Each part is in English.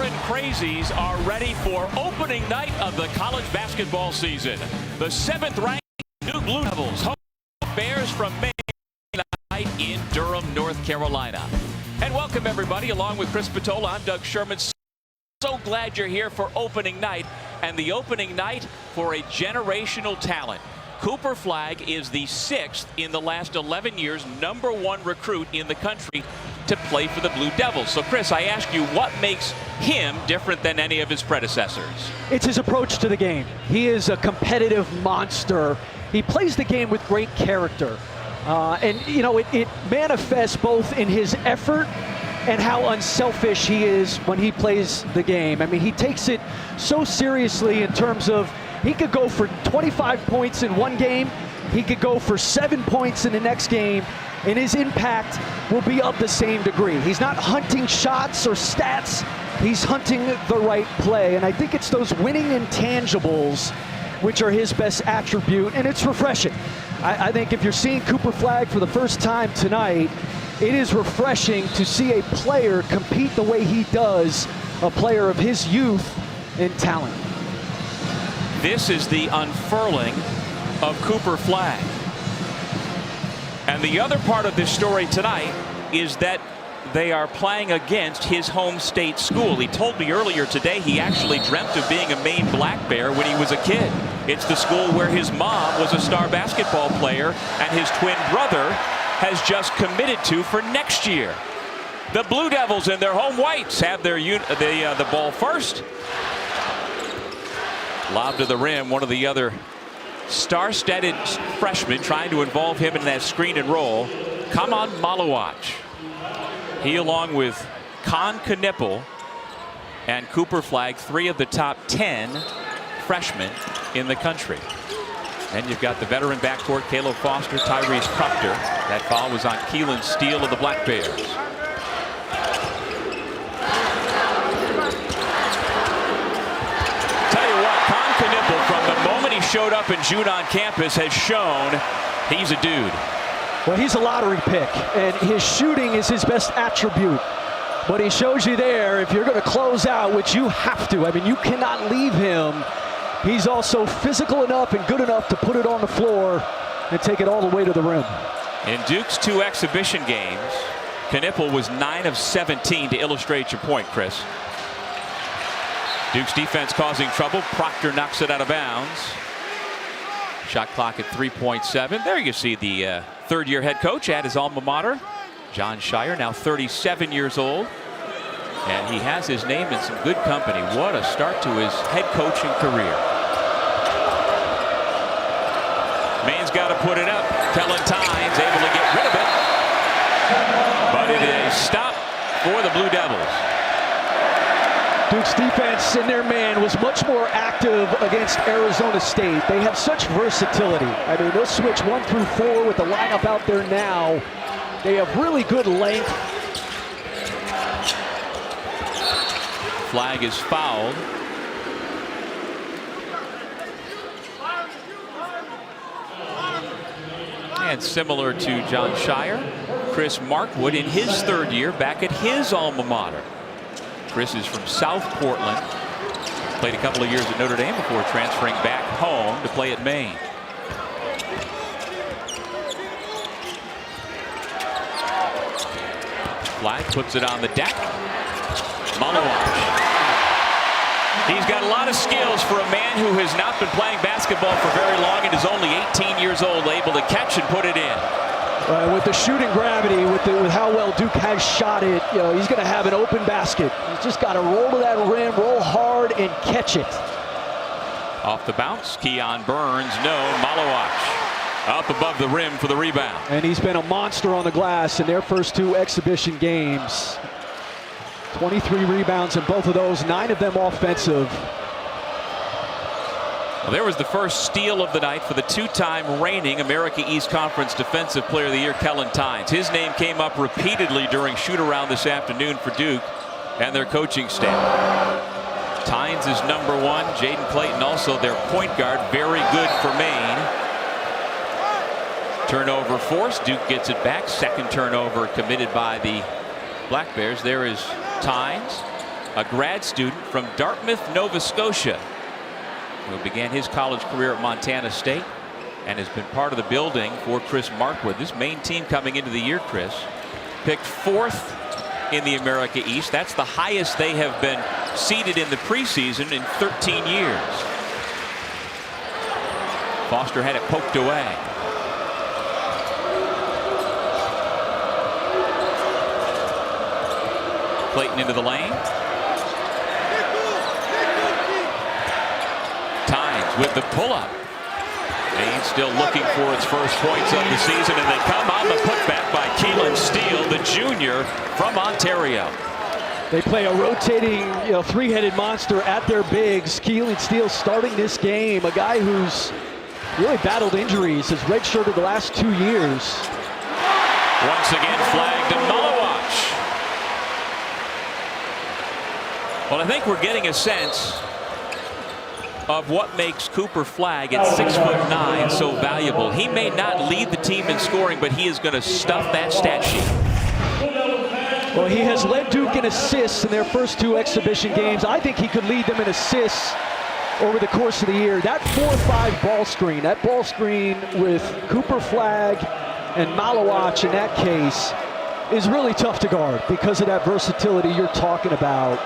Akron Crazies are ready for opening night of the college basketball season. The 7th-ranked Duke Blue Devils host Bears from Maine tonight in Durham, North Carolina. And welcome everybody. Along with Chris Patola, I'm Doug Sherman. So glad you're here for opening night, and the opening night for a generational talent. Cooper Flagg is the 6th in the last 11 years #1 recruit in the country to play for the Blue Devils. So Chris, I ask you, what makes him different than any of his predecessors? It's his approach to the game. He is a competitive monster. He plays the game with great character. And you know, it manifests both in his effort and how unselfish he is when he plays the game. I mean, he takes it so seriously in terms of he could go for 25 points in one game, he could go for 7 points in the next game, and his impact will be of the same degree. He's not hunting shots or stats, he's hunting the right play. And I think it's those winning intangibles which are his best attribute, and it's refreshing. I think if you're seeing Cooper Flagg for the first time tonight, it is refreshing to see a player compete the way he does, a player of his youth and talent. This is the unfurling of Cooper Flagg. And the other part of this story tonight is that they are playing against his home state school. He told me earlier today he actually dreamt of being a Maine Black Bear when he was a kid. It's the school where his mom was a star basketball player and his twin brother has just committed to for next year. The Blue Devils in their home whites have their the ball first. Lob to the rim. One of the other star-studded freshmen trying to involve him in that screen and roll. Come on, Malawach. He, along with Con Knipple and Cooper Flagg, 3 of the top 10 freshmen in the country. And you've got the veteran backcourt, Caleb Foster, Tyrese Proctor. That foul was on Keelan Steele of the Black Bears. Tell you what, Con Knipple, from the moment he showed up in June on campus, has shown he's a dude. Well, he's a lottery pick, and his shooting is his best attribute. But he shows you there, if you're going to close out, which you have to, I mean, you cannot leave him. He's also physical enough and good enough to put it on the floor and take it all the way to the rim. In Duke's 2 exhibition games, Knipple was 9 of 17 to illustrate your point, Chris. Duke's defense causing trouble. Proctor knocks it out of bounds. Shot clock at 3.7. There you see the third-year head coach at his alma mater, Jon Scheyer, now 37 years old. And he has his name in some good company. What a start to his head coaching career. Maine's got to put it up. Kellen Tynes able to get rid of it. But it is a stop for the Blue Devils. Duke's defense in their man was much more active against Arizona State. They have such versatility. I mean, they'll switch 1 through 4 with the lineup out there now. They have really good length. Flagg is fouled. And similar to Jon Scheyer, Chris Markwood in his 3rd year back at his alma mater. Chris is from South Portland. Played a couple of years at Notre Dame before transferring back home to play at Maine. Flagg puts it on the deck. Malawach. He's got a lot of skills for a man who has not been playing basketball for very long and is only 18 years old, able to catch and put it in. With the shooting gravity, with how well Duke has shot it, you know, he's going to have an open basket. He's just got to roll to that rim, roll hard, and catch it. Off the bounce, Keon Burns, no. Malawach up above the rim for the rebound. And he's been a monster on the glass in their first 2 exhibition games. 23 rebounds in both of those, 9 of them offensive. Well, there was the first steal of the night for the 2-time reigning America East Conference Defensive Player of the Year, Kellen Tynes. His name came up repeatedly during shoot-around this afternoon for Duke and their coaching staff. Tynes is #1. Jaden Clayton also their point guard. Very good for Maine. Turnover force. Duke gets it back. Second turnover committed by the Black Bears. There is Tynes. a grad student from Dartmouth, Nova Scotia, who began his college career at Montana State and has been part of the building for Chris Markwood. This Maine team coming into the year, Chris, picked 4th in the America East. That's the highest they have been seeded in the preseason in 13 years. Foster had it poked away. Clayton into the lane. Tynes with the pull-up. Maine still looking for its first points of the season, and they come on the putback by Keelan Steele, the junior from Ontario. They play a rotating, three-headed monster at their bigs. Keelan Steele starting this game, a guy who's really battled injuries, has redshirted the last 2 years. Once again flagged and Malawach. Well, I think we're getting a sense of what makes Cooper Flagg at 6'9" so valuable. He may not lead the team in scoring, but he is going to stuff that stat sheet. Well, he has led Duke in assists in their first 2 exhibition games. I think he could lead them in assists over the course of the year. That 4-5 ball screen, that ball screen with Cooper Flagg and Malawach in that case is really tough to guard because of that versatility you're talking about.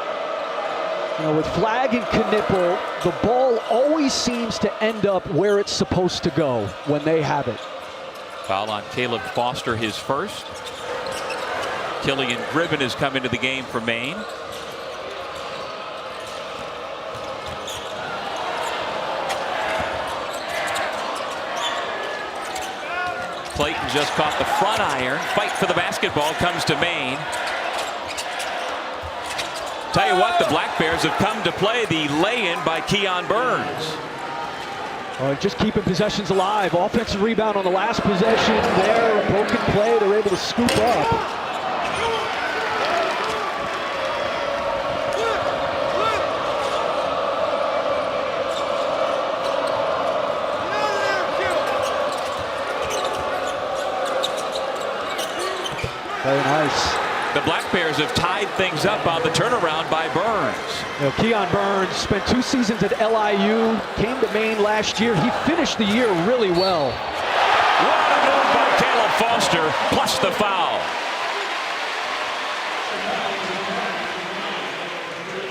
With Flagg and Knipple, the ball always seems to end up where it's supposed to go when they have it. Foul on Caleb Foster, his first. Killian Gribben has come into the game for Maine. Clayton just caught the front iron. Fight for the basketball comes to Maine. Tell you what, the Black Bears have come to play the lay-in by Keon Burns. Just keeping possessions alive. Offensive rebound on the last possession there. Broken play. They're able to scoop up. Very nice. The Black Bears have tied things up on the turnaround by Burns. Keon Burns spent 2 seasons at LIU, came to Maine last year. He finished the year really well. What a move by Caleb Foster, plus the foul.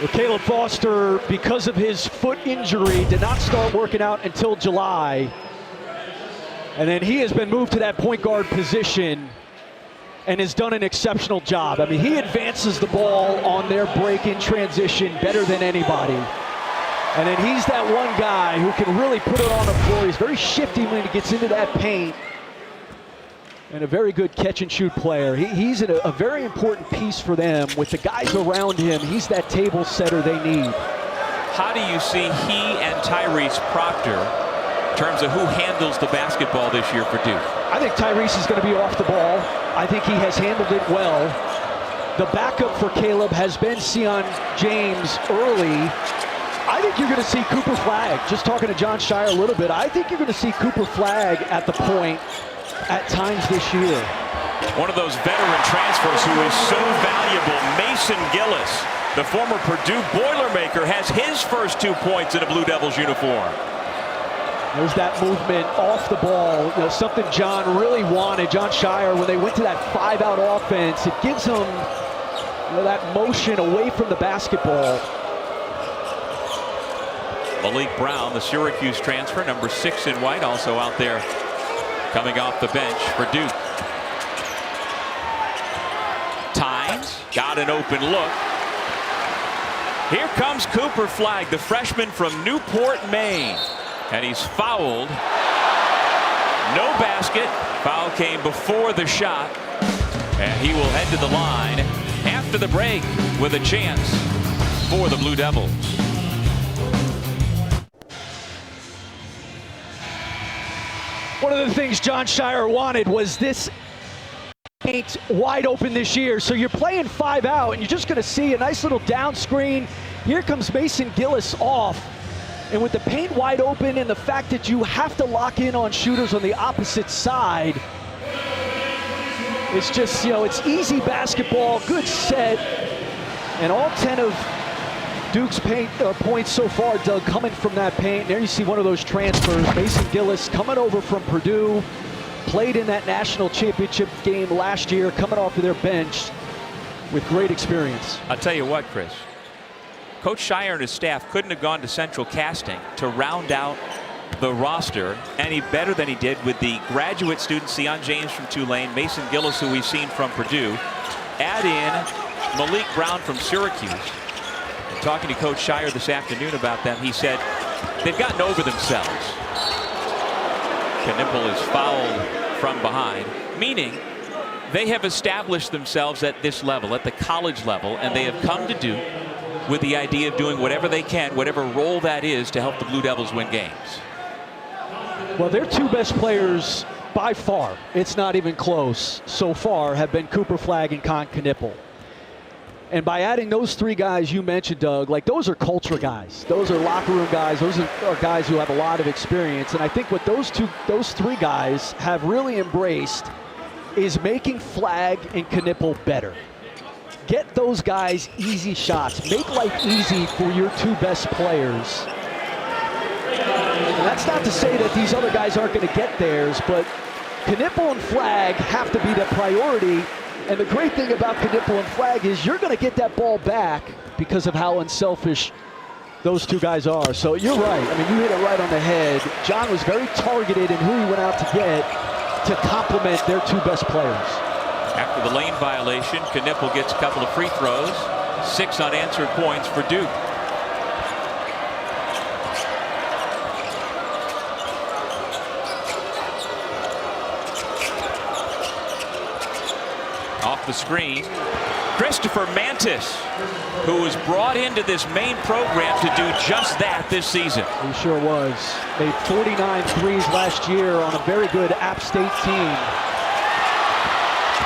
Caleb Foster, because of his foot injury, did not start working out until July. And then he has been moved to that point guard position and has done an exceptional job. I mean, he advances the ball on their break-in transition better than anybody. And then he's that one guy who can really put it on the floor. He's very shifty when he gets into that paint. And a very good catch-and-shoot player. He's a very important piece for them. With the guys around him, he's that table setter they need. How do you see he and Tyrese Proctor in terms of who handles the basketball this year for Duke? I think Tyrese is going to be off the ball. I think he has handled it well. The backup for Caleb has been Sion James early. I think you're going to see Cooper Flagg. Just talking to John Shire a little bit, I think you're going to see Cooper Flagg at the point at times this year. One of those veteran transfers who is so valuable, Mason Gillis, the former Purdue Boilermaker, has his first 2 points in a Blue Devils uniform. There's that movement off the ball, something John really wanted. John Shire, when they went to that 5-out offense, it gives them that motion away from the basketball. Malik Brown, the Syracuse transfer, number 6 in white, also out there coming off the bench for Duke. Tynes got an open look. Here comes Cooper Flagg, the freshman from Newport, Maine. And he's fouled. No basket. Foul came before the shot. And he will head to the line after the break with a chance for the Blue Devils. One of the things John Shire wanted was this paint wide open this year. So you're playing 5-out, and you're just going to see a nice little down screen. Here comes Mason Gillis off. And with the paint wide open and the fact that you have to lock in on shooters on the opposite side, it's just, it's easy basketball, good set. And all 10 of Duke's points so far, Doug, coming from that paint. There you see one of those transfers. Mason Gillis coming over from Purdue. Played in that national championship game last year, coming off of their bench with great experience. I'll tell you what, Chris. Coach Shire and his staff couldn't have gone to Central Casting to round out the roster any better than he did with the graduate students, Sion James from Tulane, Mason Gillis, who we've seen from Purdue. Add in Malik Brown from Syracuse. And talking to Coach Shire this afternoon about them, he said they've gotten over themselves. Knipple is fouled from behind, meaning they have established themselves at this level, at the college level, and they have come to Duke with the idea of doing whatever they can, whatever role that is, to help the Blue Devils win games. Well, their two best players by far, it's not even close, so far have been Cooper Flagg and Con Knipple. And by adding those three guys you mentioned, Doug, like those are culture guys. Those are locker room guys. Those are guys who have a lot of experience. And I think what those three guys have really embraced is making Flagg and Knipple better. Get those guys easy shots. Make life easy for your two best players. And that's not to say that these other guys aren't going to get theirs, but Knipple and Flagg have to be the priority. And the great thing about Knipple and Flagg is you're going to get that ball back because of how unselfish those two guys are. So you're right. I mean, you hit it right on the head. John was very targeted in who he went out to get to complement their two best players. After the lane violation, Knipple gets a couple of free throws. 6 unanswered points for Duke. Off the screen, Christopher Mantis, who was brought into this Maine program to do just that this season. He sure was. Made 49 threes last year on a very good App State team.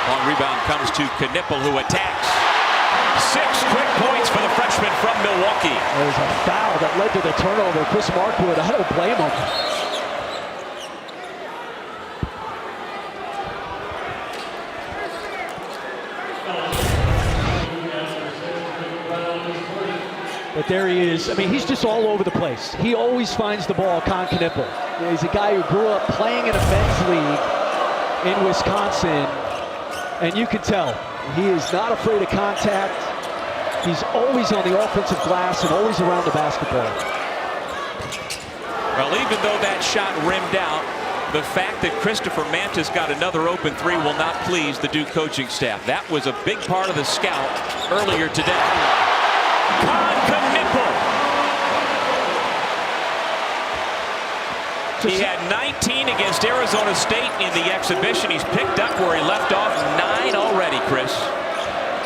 Long rebound comes to Knipple, who attacks. 6 quick points for the freshman from Milwaukee. There's a foul that led to the turnover. Chris Markwood, I don't blame him. But there he is. I mean, he's just all over the place. He always finds the ball, Con Knipple. He's a guy who grew up playing in a men's league in Wisconsin. And you can tell, he is not afraid of contact. He's always on the offensive glass and always around the basketball. Well, even though that shot rimmed out, the fact that Christopher Mantis got another open three will not please the Duke coaching staff. That was a big part of the scout earlier today. Con Knipple. He had 19 against Arizona State in the exhibition. He's picked up where he left off. 9 already, Chris.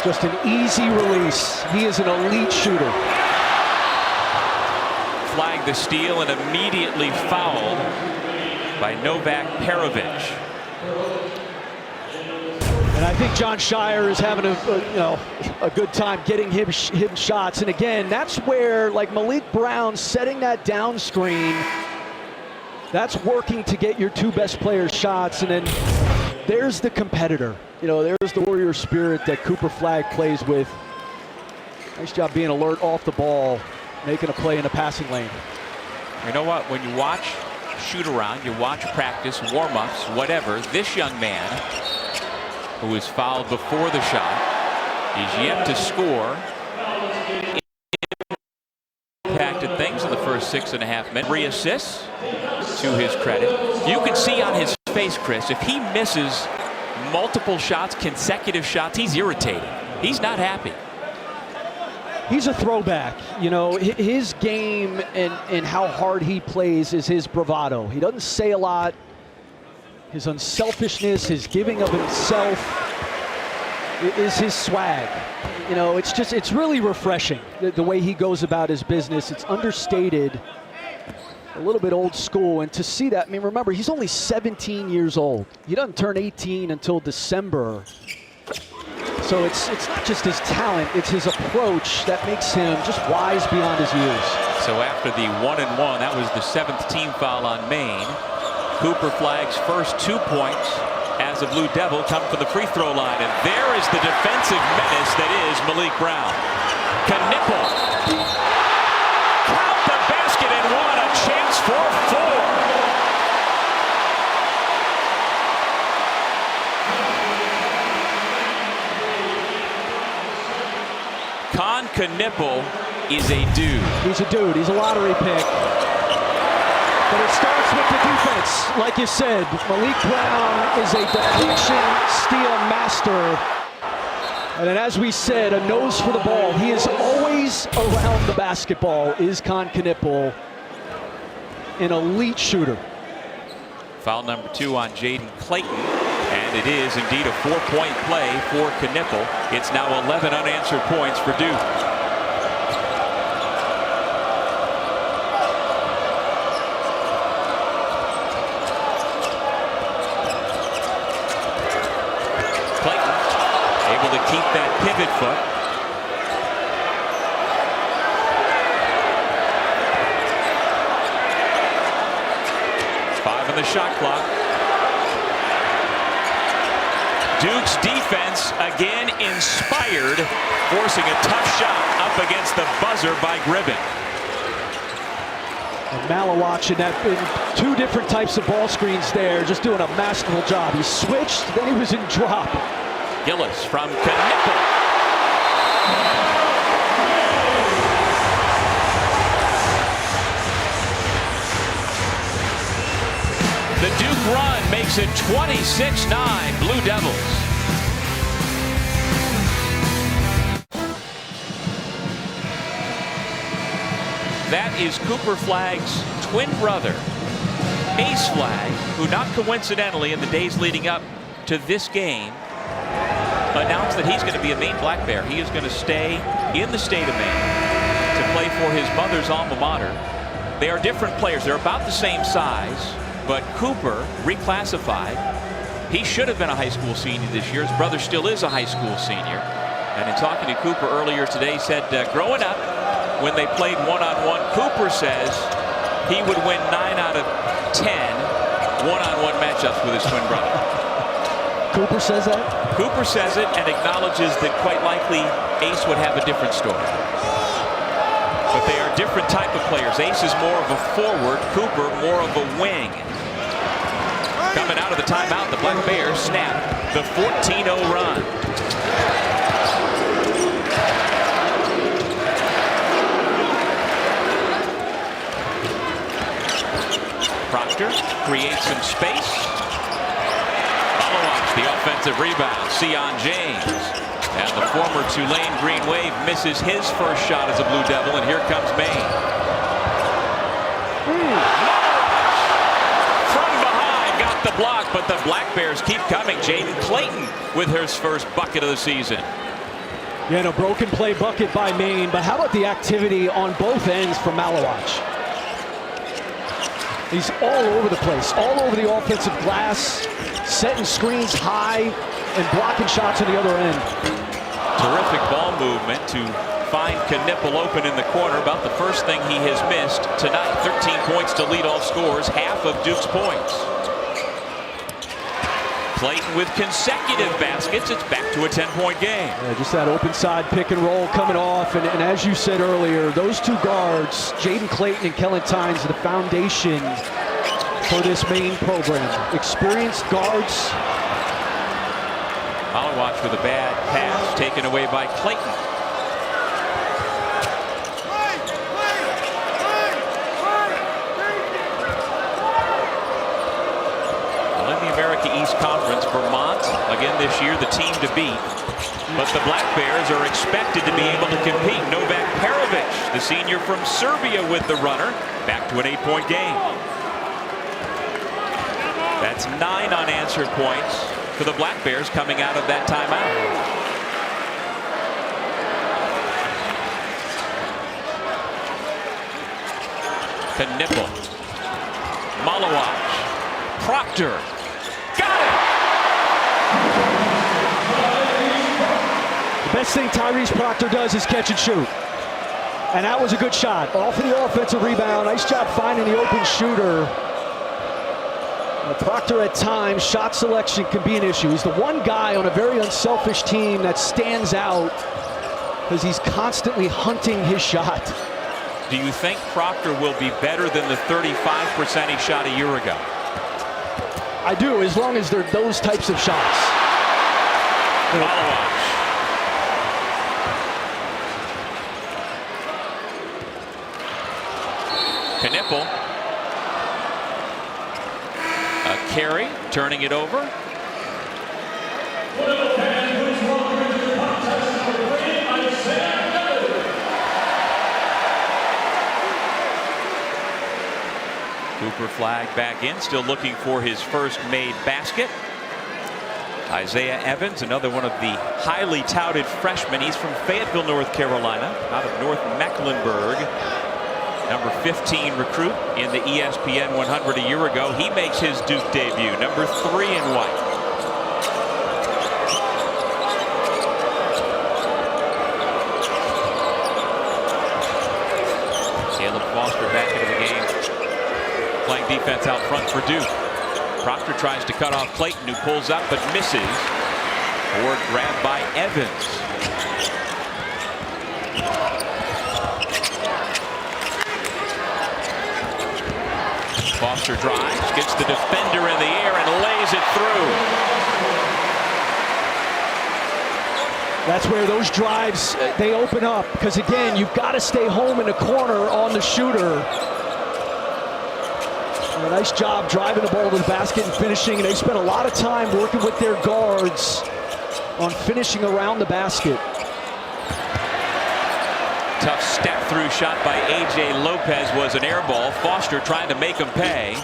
Just an easy release. He is an elite shooter. Flagged the steal and immediately fouled by Novak Perovic. And I think John Shire is having a good time getting him shots. And again, that's where, like, Malik Brown setting that down screen, that's working to get your two best players shots. And then there's the competitor. You know, there's the warrior spirit that Cooper Flagg plays with. Nice job being alert off the ball, making a play in the passing lane. You know what? When you watch shoot around, you watch practice, warm-ups, whatever, this young man, who was fouled before the shot, is yet to score. Impacted things in the first 6.5 minutes. 3 assists to his credit. You can see on his face, Chris, if he misses multiple shots, consecutive shots, he's irritated. He's not happy. He's a throwback. You know, his game and how hard he plays is his bravado. He doesn't say a lot. His unselfishness, his giving of himself is his swag. You know, it's really refreshing the way he goes about his business. It's understated, a little bit old school, and to see that, I mean, remember, he's only 17 years old. He doesn't turn 18 until December. So it's not just his talent, it's his approach that makes him just wise beyond his years. So after the 1-and-1, that was the 7th team foul on Maine. Cooper Flagg's first 2 points as a Blue Devil come from the free throw line. And there is the defensive menace that is Malik Brown. Knipple Con Knipple is a dude. He's a dude. He's a lottery pick. But it starts with the defense. Like you said, Malik Brown is a deflection steal master. And then, as we said, a nose for the ball. He is always around the basketball, is Con Knipple, an elite shooter. Foul number 2 on Jaden Clayton. And it is indeed a 4-point play for Knipple. It's now 11 unanswered points for Duke. Able to keep that pivot foot. Five on the shot clock. Duke's defense again inspired, forcing a tough shot up against the buzzer by Gribbin. And Malawach in 2 different types of ball screens there, just doing a masterful job. He switched, then he was in drop. Gillis from Knipple. The Duke run makes it 26-9 Blue Devils. That is Cooper Flagg's twin brother, Ace Flagg, who not coincidentally in the days leading up to this game announced that he's going to be a Maine Black Bear. He is going to stay in the state of Maine to play for his mother's alma mater. They are different players. They're about the same size, but Cooper reclassified. He should have been a high school senior this year. His brother still is a high school senior. And in talking to Cooper earlier today, he said growing up, when they played one-on-one, Cooper says he would win 9 out of 10 one-on-one matchups with his twin brother. Cooper says that? Cooper says it and acknowledges that quite likely Ace would have a different story. But they are different type of players. Ace is more of a forward, Cooper more of a wing. Coming out of the timeout, the Black Bears snap the 14-0 run. Proctor creates some space. The offensive rebound, Sion James. And the former Tulane Green Wave misses his first shot as a Blue Devil, and here comes Maine. From behind, got the block, but the Black Bears keep coming. Jaden Clayton with his first bucket of the season. Yeah, no, broken play bucket by Maine, but how about the activity on both ends from Malawach? He's all over the place, all over the offensive glass, setting screens high and blocking shots on the other end. Terrific ball movement to find Knipple open in the corner. About the first thing he has missed tonight. 13 points to lead all scores, half of Duke's points. Clayton with consecutive baskets. It's back to a 10-point game. Yeah, just that open side pick and roll coming off. And as you said earlier, those 2 guards, Jaden Clayton and Kellen Tynes, are the foundation for this Maine program. Experienced guards. Malawach with a bad pass taken away by Clayton. Well, in the America East Conference, Vermont, again this year, the team to beat. But the Black Bears are expected to be able to compete. Novak Perovic, the senior from Serbia, with the runner. Back to an 8-point game. That's 9 unanswered points for the Black Bears coming out of that timeout. Knipple. Malawach. Proctor. Got it! The best thing Tyrese Proctor does is catch and shoot. And that was a good shot. Off of the offensive rebound. Nice job finding the open shooter. Proctor at times, shot selection can be an issue. He's the one guy on a very unselfish team that stands out because he's constantly hunting his shot. Do you think Proctor will be better than the 35% he shot a year ago? I do, as long as they're those types of shots. Malawach. Knipple. A carry, turning it over. Cooper Flagg back in, still looking for his first made basket. Isaiah Evans, another one of the highly touted freshmen. He's from Fayetteville, North Carolina, out of North Mecklenburg. Number 15 recruit in the ESPN 100 a year ago. He makes his Duke debut, number 3 in white. Caleb Foster back into the game, playing defense out front for Duke. Proctor tries to cut off Clayton, who pulls up but misses. Board grabbed by Evans. Foster drives, gets the defender in the air and lays it through. That's where those drives, they open up, because again, you've got to stay home in the corner on the shooter. A nice job driving the ball to the basket and finishing. And they spent a lot of time working with their guards on finishing around the basket. Tough step through shot by A.J. Lopez was an air ball. Foster trying to make him pay.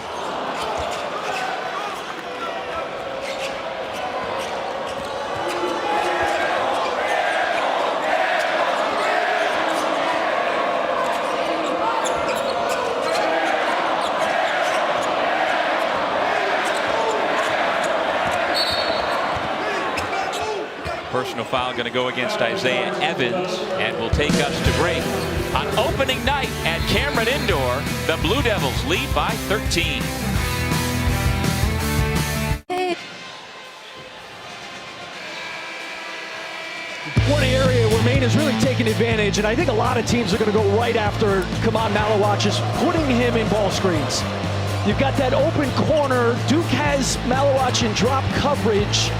Personal foul going to go against Isaiah Evans, and will take us to break. On opening night at Cameron Indoor, the Blue Devils lead by 13. One area where Maine is really taking advantage, and I think a lot of teams are going to go right after Kaman Malawach, is putting him in ball screens. You've got that open corner. Duke has Malawach in drop coverage.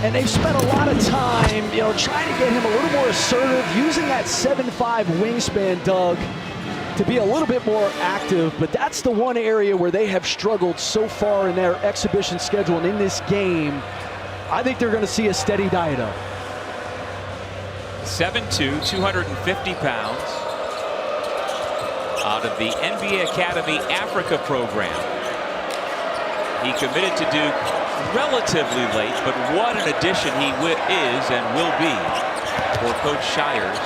And they've spent a lot of time, trying to get him a little more assertive, using that 7'5" wingspan, Doug, to be a little bit more active. But that's the one area where they have struggled so far in their exhibition schedule. And in this game, I think they're going to see a steady diet up. 7'2", 250 pounds, out of the NBA Academy Africa program. He committed to Duke relatively late, but what an addition he is and will be for Coach Shire's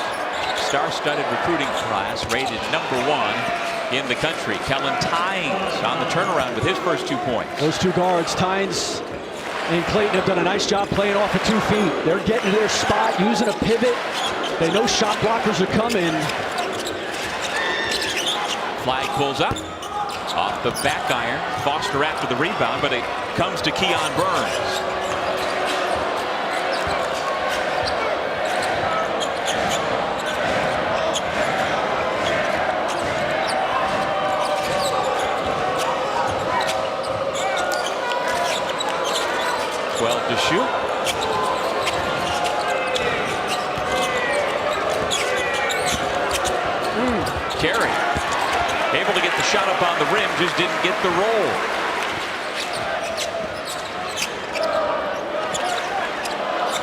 star-studded recruiting class, rated number 1 in the country. Kellen Tynes on the turnaround with his first 2 points. Those two guards, Tynes and Clayton, have done a nice job playing off of 2 feet. They're getting to their spot, using a pivot. They know shot blockers are coming. Flagg pulls up. Off the back iron. Foster after the rebound, but it comes to Keon Burns. To shoot. Carey able to get the shot up on the rim, just didn't get the roll.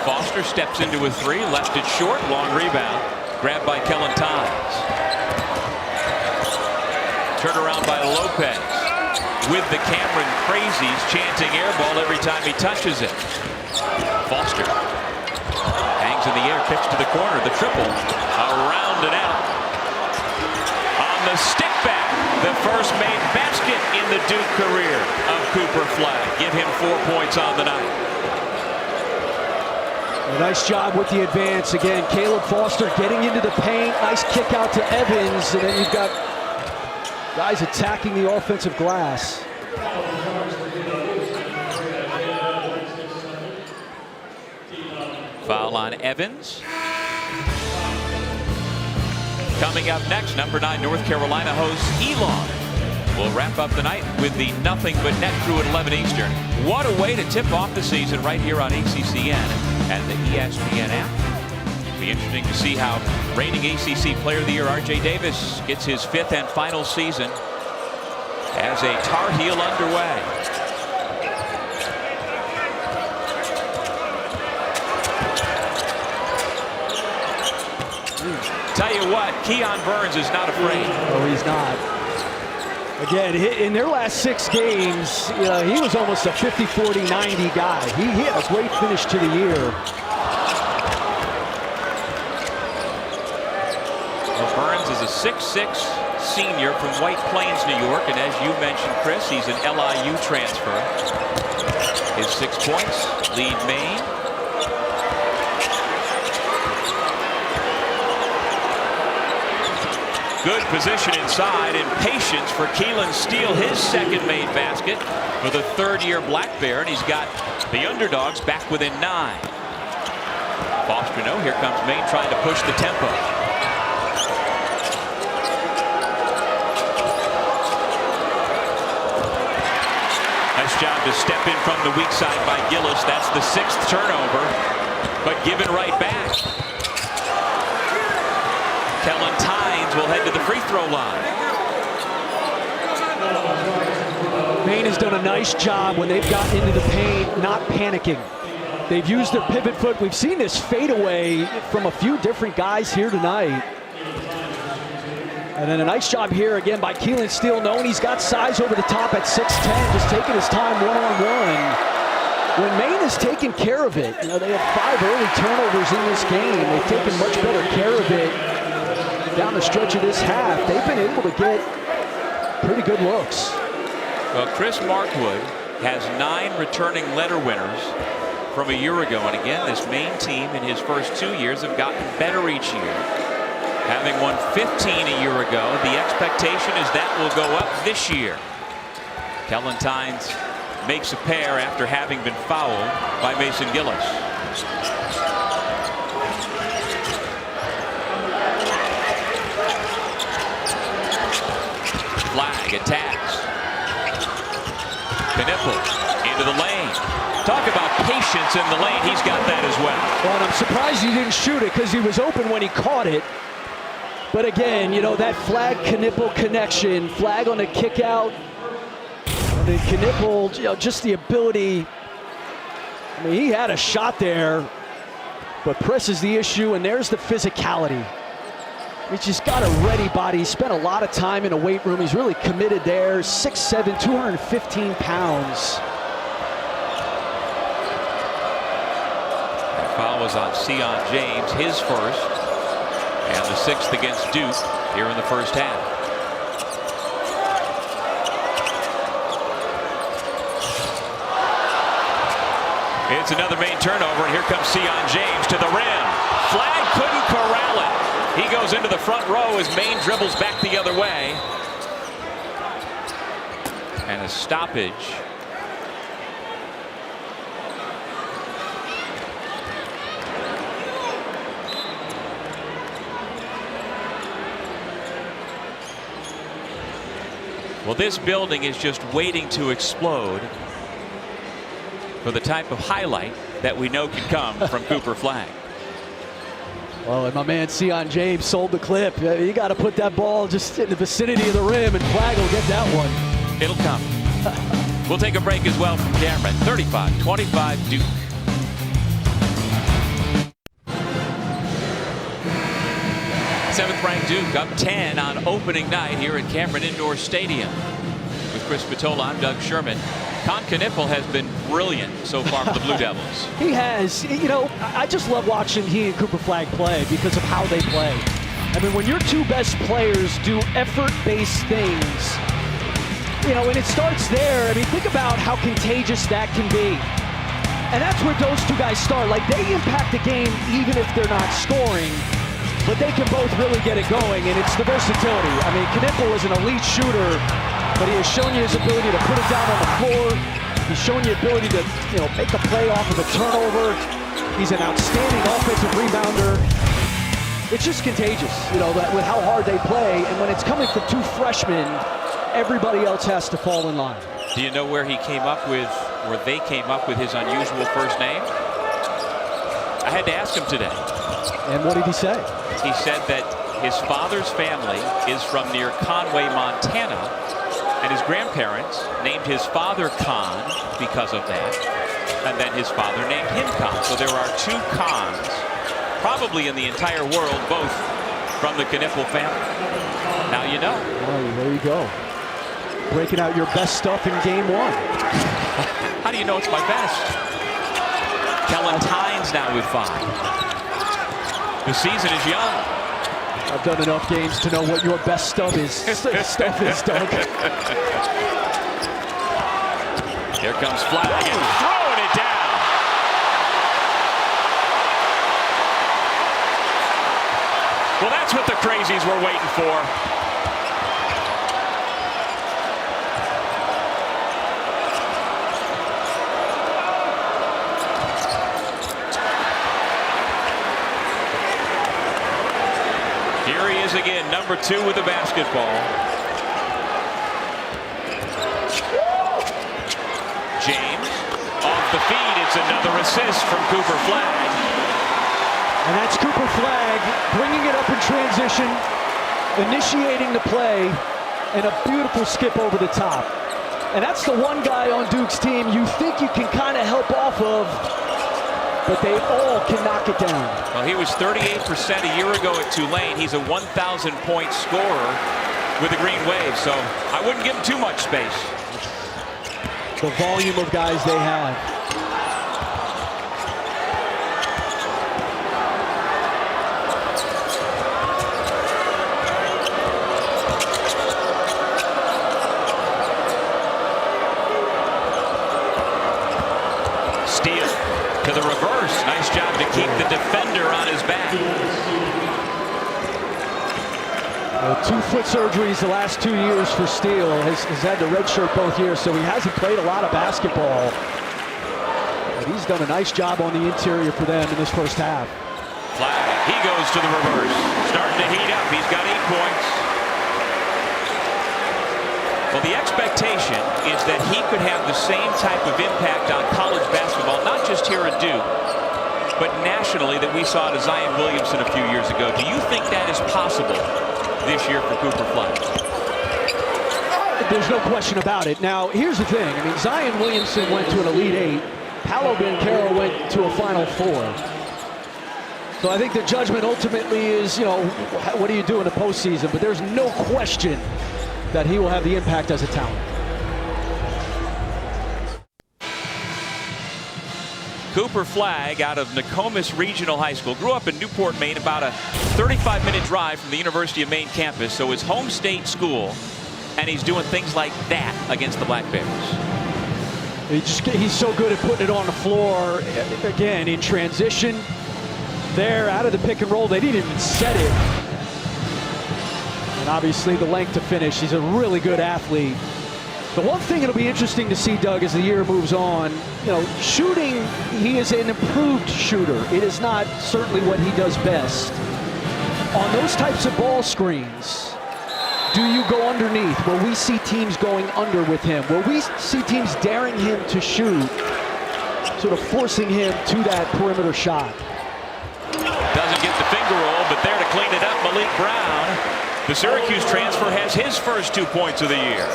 Foster steps into a 3, left it short, long rebound, grabbed by Kellen Tynes. Turnaround by Lopez. With the Cameron crazies chanting air ball every time he touches it. Foster hangs in the air, kicks to the corner, the triple, around and out. On the stick back, the first made basket in the Duke career of Cooper Flagg. Give him 4 points on the night. A nice job with the advance. Again, Caleb Foster getting into the paint. Nice kick out to Evans, and then you've got guys attacking the offensive glass. Foul on Evans. Coming up next, number 9 North Carolina hosts Elon. We'll wrap up the night with the Nothing But Net crew at 11 Eastern. What a way to tip off the season right here on ACCN and the ESPN app. Be interesting to see how reigning ACC Player of the Year R.J. Davis gets his 5th and final season as a Tar Heel underway. Tell you what, Keon Burns is not afraid. Oh, he's not. Again, in their last 6 games, he was almost a 50, 40, 90 guy. He had a great finish to the year. Well, Burns is a 6'6" senior from White Plains, New York, and as you mentioned, Chris, he's an LIU transfer. His 6 points lead Maine. Good position inside and patience for Keelan Steele, his second made basket for the 3rd-year Black Bear, and he's got the underdogs back within 9. Foster, no, here comes Maine trying to push the tempo. Nice job to step in from the weak side by Gillis. That's the 6th turnover, but given right back. Kellen Tynes will head to the free throw line. Maine has done a nice job when they've gotten into the paint, not panicking. They've used their pivot foot. We've seen this fadeaway from a few different guys here tonight. And then a nice job here again by Keelan Steele, knowing he's got size over the top at 6'10", just taking his time one-on-one. When Maine has taken care of it, they had 5 early turnovers in this game. They've taken much better care of it down the stretch of this half. They've been able to get pretty good looks. Well, Chris Markwood has 9 returning letter winners from a year ago. And again, this Maine team in his first 2 years have gotten better each year. Having won 15 a year ago, the expectation is that will go up this year. Kellen Tynes makes a pair after having been fouled by Mason Gillis. Flag attacks. Knipple into the lane. Talk about patience in the lane. He's got that as well. Well, and I'm surprised he didn't shoot it because he was open when he caught it. But again, that Flag Knipple connection, Flag on a kick out, and then Knipple, just the ability. I mean, he had a shot there, but press is the issue, and there's the physicality. He's just got a ready body. He spent a lot of time in a weight room. He's really committed there. 6'7", 215 pounds. That foul was on Sion James, his first, and the 6th against Duke here in the first half. It's another Maine turnover, and here comes Sion James to the rim. Flag couldn't corral it. He goes into the front row as Maine dribbles back the other way. And a stoppage. Well, this building is just waiting to explode for the type of highlight that we know can come from Cooper Flag. Well, and my man Sion James sold the clip. You got to put that ball just in the vicinity of the rim, and Flag will get that one. It'll come. We'll take a break as well from Cameron. 35-25 Duke. Seventh-ranked Duke up 10 on opening night here at Cameron Indoor Stadium. With Chris Spatola, I'm Doug Sherman. Con Knipple has been brilliant so far for the Blue Devils. He has. I just love watching he and Cooper Flag play because of how they play. I mean, when your 2 best players do effort-based things, and it starts there. I mean, think about how contagious that can be. And that's where those 2 guys start. Like, they impact the game even if they're not scoring, but they can both really get it going, and it's the versatility. I mean, Knipple is an elite shooter, but he has shown you his ability to put it down on the floor. He's shown you ability to, make a play off of a turnover. He's an outstanding offensive rebounder. It's just contagious, that with how hard they play. And when it's coming from 2 freshmen, everybody else has to fall in line. Do you know where they came up with his unusual first name? I had to ask him today. And what did he say? He said that his father's family is from near Conway, Montana, And his grandparents named his father Khan because of that. And then his father named him Khan. So there are 2 Khans, probably in the entire world, both from the Kniffel family. Now you know. Oh, there you go. Breaking out your best stuff in game 1. How do you know it's my best? Kellen Tynes now with 5. The season is young. I've done enough games to know what your best stuff is. Doug. Here comes Flag and throwing it down. Well, that's what the crazies were waiting for. Here he is again, number 2 with the basketball. James off the feed. It's another assist from Cooper Flag. And that's Cooper Flag bringing it up in transition, initiating the play, and a beautiful skip over the top. And that's the one guy on Duke's team you think you can kind of help off of, but they all can knock it down. Well, he was 38% a year ago at Tulane. He's a 1,000-point scorer with the Green Wave, so I wouldn't give him too much space. The volume of guys they have. Steele to the reverse. Nice job to keep the defender on his back. 2 foot surgeries the last 2 years for Steele. Has had the red shirt both years, so he hasn't played a lot of basketball. But he's done a nice job on the interior for them in this first half. Flag. He goes to the reverse. Starting to heat up. He's got 8 points. Well, the expectation is that he could have the same type of impact on college basketball, not just here at Duke, but nationally, that we saw to Zion Williamson a few years ago. Do you think that is possible this year for Cooper Flag? There's no question about it. Now, here's the thing. I mean, Zion Williamson went to an Elite 8. Paolo Banchero went to a Final 4. So I think the judgment ultimately is, you know, what do you do in the postseason? But there's no question that he will have the impact as a talent. Cooper Flag out of Nokomis Regional High School. Grew up in Newport, Maine, about a 35-minute drive from the University of Maine campus. So his home state school, and he's doing things like that against the Black Bears. He's so good at putting it on the floor. Again, in transition, there, out of the pick and roll. They didn't even set it. And obviously the length to finish. He's a really good athlete. The one thing it'll be interesting to see, Doug, as the year moves on, you know, shooting, he is an improved shooter. It is not certainly what he does best. On those types of ball screens, do you go underneath? Will we see teams going under with him? Will we see teams daring him to shoot, sort of forcing him to that perimeter shot? Doesn't get the finger roll, but there to clean it up, Malik Brown. The Syracuse transfer has his first 2 points of the year.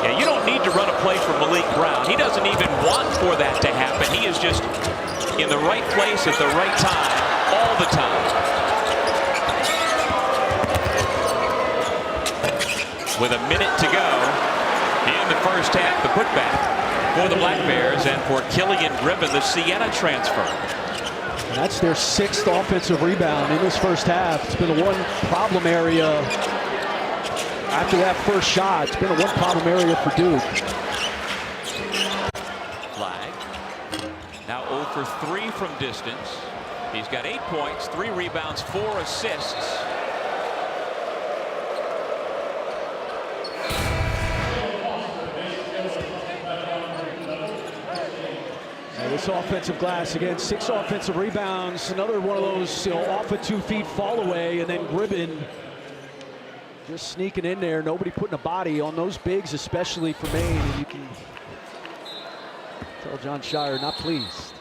Yeah, you don't need to run a play for Malik Brown. He doesn't even want for that to happen. He is just in the right place at the right time, all the time. With a minute to go in the first half, the putback for the Black Bears and for Killian Gribben, the Siena transfer. And that's their 6th offensive rebound in this first half. It's been the one problem area after that first shot. It's been a one problem area for Duke. Flag now 0 for 3 from distance. He's got 8 points, 3 rebounds, 4 assists. This offensive glass again, 6 offensive rebounds. Another one of those, you know, off a 2 feet fall away, and then Gribben just sneaking in there. Nobody putting a body on those bigs, especially for Maine. And you can tell John Shire not pleased.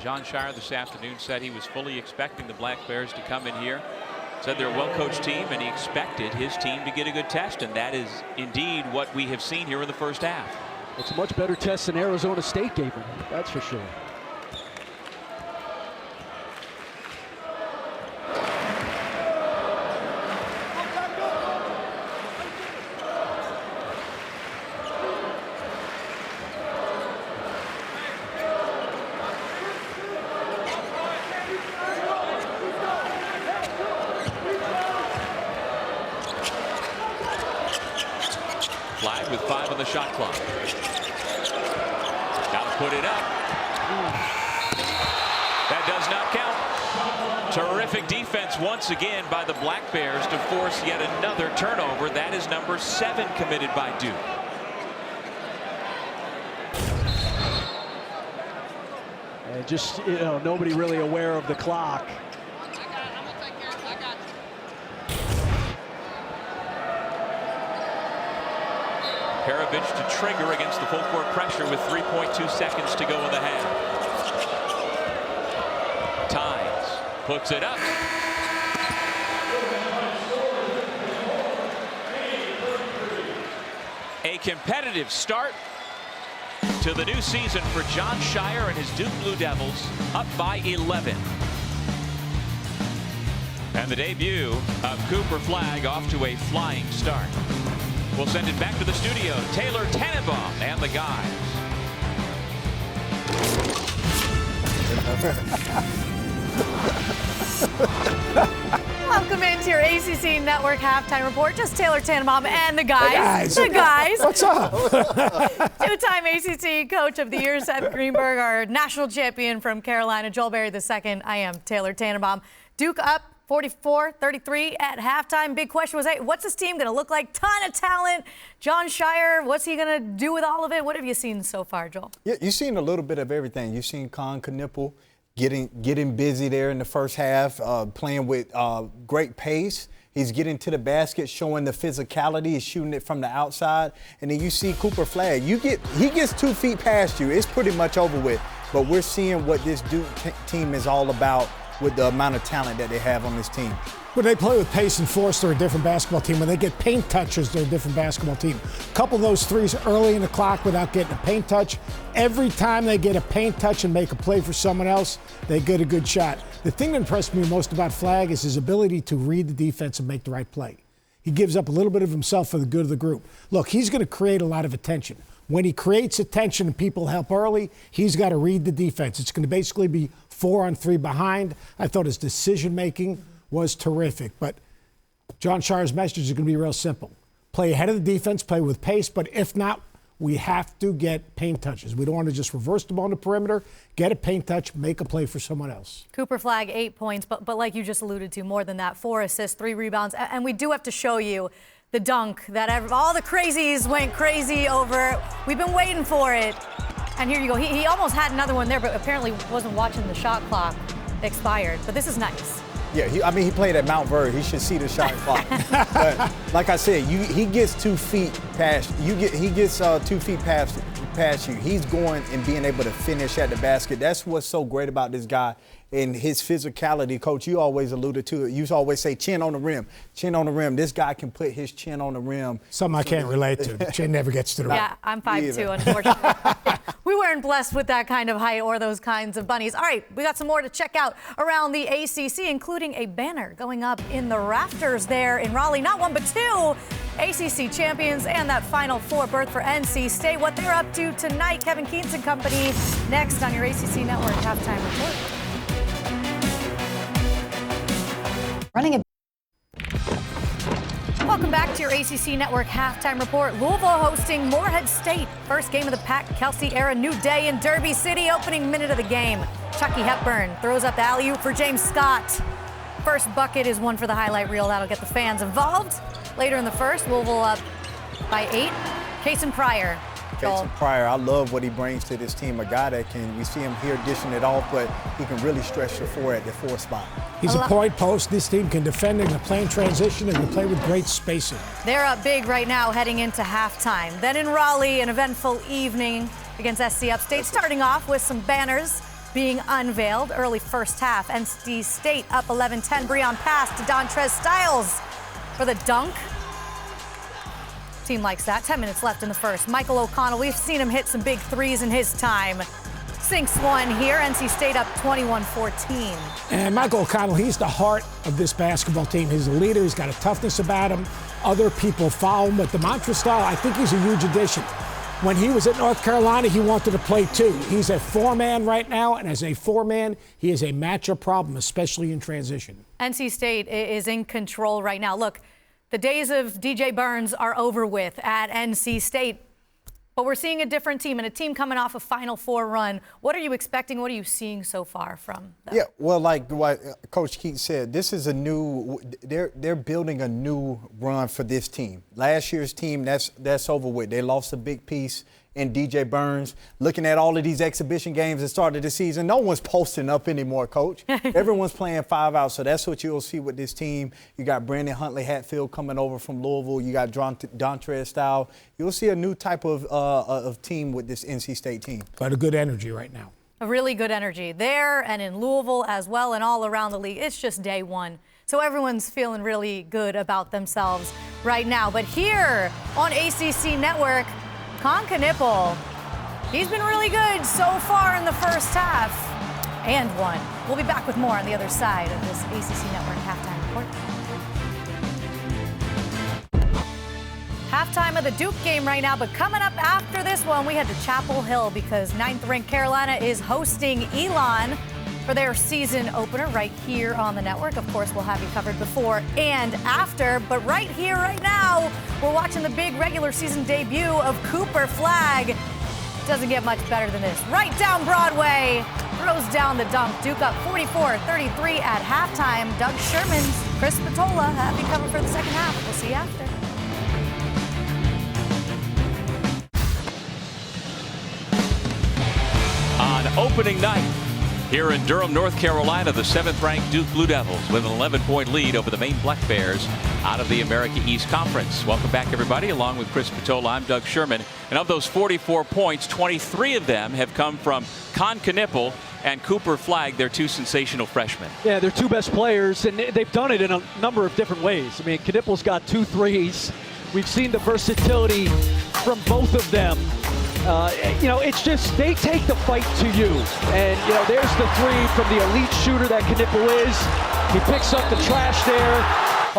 John Shire this afternoon said he was fully expecting the Black Bears to come in here Said they're a well-coached team, and he expected his team to get a good test, and that is indeed what we have seen here in the first half. It's a much better test than Arizona State gave him, that's for sure. Flag with 5 on the shot clock. Got to put it up. That does not count. Terrific defense once again by the Black Bears to force yet another turnover. That is number 7 committed by Duke. And just, nobody really aware of the clock. Perovich to trigger against the full court pressure with 3.2 seconds to go in the half. Tynes puts it up. A competitive start to the new season for Jon Scheyer and his Duke Blue Devils, up by 11. And the debut of Cooper Flagg off to a flying start. We'll send it back to the studio. Taylor Tannenbaum and the guys. Welcome into your ACC Network halftime report. Just Taylor Tannenbaum and the guys. The guys. What's up? Two-time ACC Coach of the Year, Seth Greenberg, our national champion from Carolina, Joel Berry II. I am Taylor Tannenbaum. Duke up 44-33 at halftime. Big question was, hey, what's this team going to look like? Ton of talent. Jon Scheyer, what's he going to do with all of it? What have you seen so far, Joel? Yeah, you've seen a little bit of everything. You've seen Con Knueppel getting busy there in the first half, playing with great pace. He's getting to the basket, showing the physicality. He's shooting it from the outside. And then you see Cooper Flagg. He gets 2 feet past you. It's pretty much over with. But we're seeing what this Duke team is all about with the amount of talent that they have on this team. When they play with pace and force, they're a different basketball team. When they get paint touches, they're a different basketball team. A couple of those threes early in the clock without getting a paint touch. Every time they get a paint touch and make a play for someone else, they get a good shot. The thing that impressed me most about Flagg is his ability to read the defense and make the right play. He gives up a little bit of himself for the good of the group. Look, he's going to create a lot of attention. When he creates attention and people help early, he's got to read the defense. It's going to basically be 4-on-3 behind. I thought his decision-making was terrific. But Jon Scheyer's message is going to be real simple. Play ahead of the defense, play with pace, but if not, we have to get paint touches. We don't want to just reverse the ball on the perimeter, get a paint touch, make a play for someone else. Cooper Flagg, 8 points, but like you just alluded to, more than that, 4 assists, 3 rebounds. And we do have to show you the dunk that all the crazies went crazy over. We've been waiting for it. And here you go. He almost had another one there, but apparently wasn't watching the shot clock expired. But this is nice. Yeah, he played at Mount Vernon. He should see the shot clock. But like I said, he gets 2 feet past you. He gets 2 feet past you. He's going and being able to finish at the basket. That's what's so great about this guy and his physicality. Coach, you always alluded to it. You always say chin on the rim, chin on the rim. This guy can put his chin on the rim. Something I can't relate to. The chin never gets to the rim. Yeah, I'm 5'2", unfortunately. We weren't blessed with that kind of height or those kinds of bunnies. All right, we got some more to check out around the ACC, including a banner going up in the rafters there in Raleigh. Not 1, but 2 ACC champions and that Final Four berth for NC State. What they're up to tonight, Kevin Keats and company, next on your ACC Network halftime report. Welcome back to your ACC Network halftime report. Louisville hosting Morehead State. First game of the Pat Kelsey era. New day in Derby City. Opening minute of the game. Chucky Hepburn throws up the alley-oop for James Scott. First bucket is one for the highlight reel. That'll get the fans involved. Later in the first, Louisville up by 8. Cason Pryor. Cason Pryor, I love what he brings to this team. A guy that we see him here dishing it off, but he can really stretch the floor at the 4 spot. He's a point post. This team can defend and play in transition and can play with great spacing. They're up big right now heading into halftime. Then in Raleigh, an eventful evening against SC Upstate, starting off with some banners being unveiled. Early first half, NC State up 11-10. Breon pass to Dontrez Styles for the dunk. Team likes that. 10 minutes left in the first. Michael O'Connell, we've seen him hit some big threes in his time. Sinks one here. NC State up 21-14. And Michael O'Connell, he's the heart of this basketball team. He's a leader. He's got a toughness about him. Other people follow him. But the Montrezl style, I think he's a huge addition. When he was at North Carolina, he wanted to play too. He's a four-man right now, and as a four-man, he is a matchup problem, especially in transition. NC State is in control right now. Look, the days of DJ Burns are over with at NC State. But we're seeing a different team, and a team coming off a Final Four run. What are you expecting? What are you seeing so far from them? Yeah, well, like what Coach Keith said, this is a new. They're building a new run for this team. Last year's team, that's over with. They lost a big piece in DJ Burns. Looking at all of these exhibition games that started the season, no one's posting up anymore, Coach. Everyone's playing 5 out, so that's what you'll see with this team. You got Brandon Huntley-Hatfield coming over from Louisville. You got Dontrez Styles. You'll see a new type of team with this NC State team. Got a good energy right now. A really good energy there and in Louisville as well and all around the league. It's just day one. So everyone's feeling really good about themselves right now. But here on ACC Network, Con Knippel, he's been really good so far in the first half and won. We'll be back with more on the other side of this ACC Network halftime report. Halftime of the Duke game right now, but coming up after this one, we head to Chapel Hill because 9th-ranked Carolina is hosting Elon for their season opener right here on the network. Of course, we'll have you covered before and after, but right here, right now, we're watching the big regular season debut of Cooper Flagg. Doesn't get much better than this. Right down Broadway, throws down the dunk. Duke up 44-33 at halftime. Doug Sherman's Chris Spatola have you covered for the second half. We'll see you after. On opening night, here in Durham, North Carolina, the 7th-ranked Duke Blue Devils with an 11-point lead over the Maine Black Bears out of the America East Conference. Welcome back, everybody. Along with Chris Spatola, I'm Doug Sherman. And of those 44 points, 23 of them have come from Con Knippel and Cooper Flagg, their two sensational freshmen. Yeah, they're two best players, and they've done it in a number of different ways. I mean, Knippel's got 2 threes. We've seen the versatility from both of them. It's just they take the fight to you. And, there's the 3 from the elite shooter that Knippel is. He picks up the trash there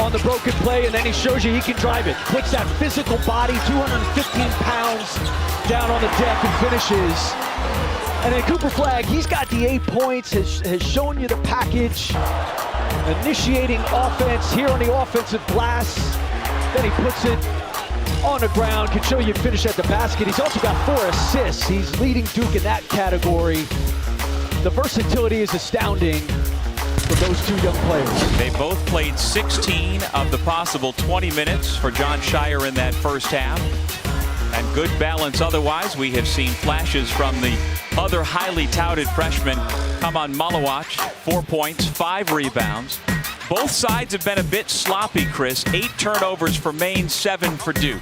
on the broken play, and then he shows you he can drive it. Puts that physical body, 215 pounds, down on the deck and finishes. And then Cooper Flagg, he's got the 8 points, has shown you the package, initiating offense here on the offensive glass. Then he puts it on the ground, can show you finish at the basket. He's also got 4 assists. He's leading Duke in that category. The versatility is astounding for those 2 young players. They both played 16 of the possible 20 minutes for John Shire in that first half. And good balance otherwise. We have seen flashes from the other highly touted freshman, Kaman Malawach, 4 points, 5 rebounds. Both sides have been a bit sloppy, Chris. 8 turnovers for Maine, 7 for Duke.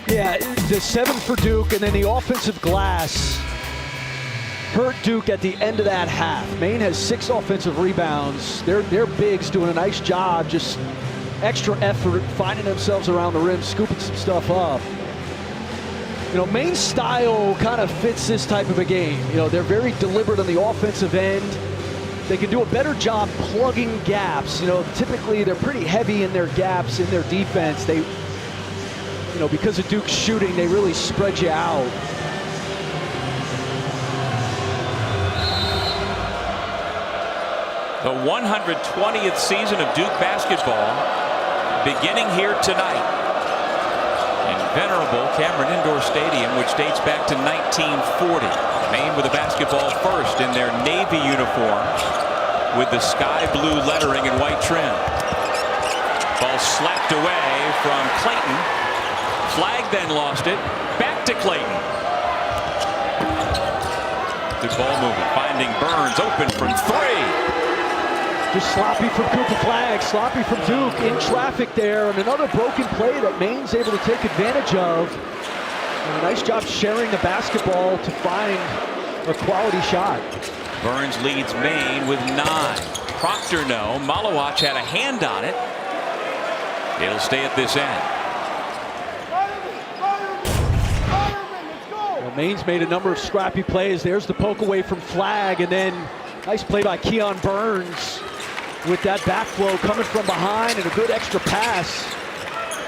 Yeah, the 7 for Duke, and then the offensive glass hurt Duke at the end of that half. Maine has 6 offensive rebounds. Their bigs doing a nice job, just extra effort, finding themselves around the rim, scooping some stuff up. Maine's style kind of fits this type of a game. They're very deliberate on the offensive end. They can do a better job plugging gaps. Typically they're pretty heavy in their gaps in their defense. They, because of Duke's shooting, they really spread you out. The 120th season of Duke basketball beginning here tonight in venerable Cameron Indoor Stadium, which dates back to 1940. Maine with the basketball first in their navy uniform with the sky blue lettering and white trim. Ball slapped away from Clayton. Flagg then lost it. Back to Clayton. Good ball movement. Finding Burns open from 3. Just sloppy from Cooper Flagg, sloppy from Duke in traffic there, and another broken play that Maine's able to take advantage of. And a nice job sharing the basketball to find a quality shot. Burns leads Maine with 9. Proctor no. Malawach had a hand on it. It'll stay at this end. Well, Maine's made a number of scrappy plays. There's the poke away from Flag, and then nice play by Keon Burns with that backflow coming from behind and a good extra pass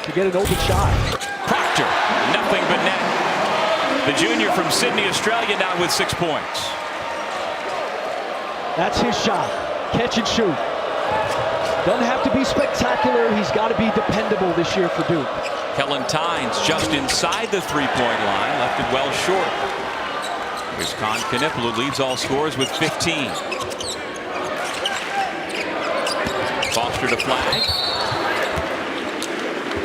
to get an open shot. Proctor, nothing but net. The junior from Sydney, Australia, now with 6 points. That's his shot. Catch and shoot. Doesn't have to be spectacular. He's got to be dependable this year for Duke. Kellen Tynes just inside the three-point line, left it well short. Here's Con Knipple, who leads all scorers with 15. Foster to Flag.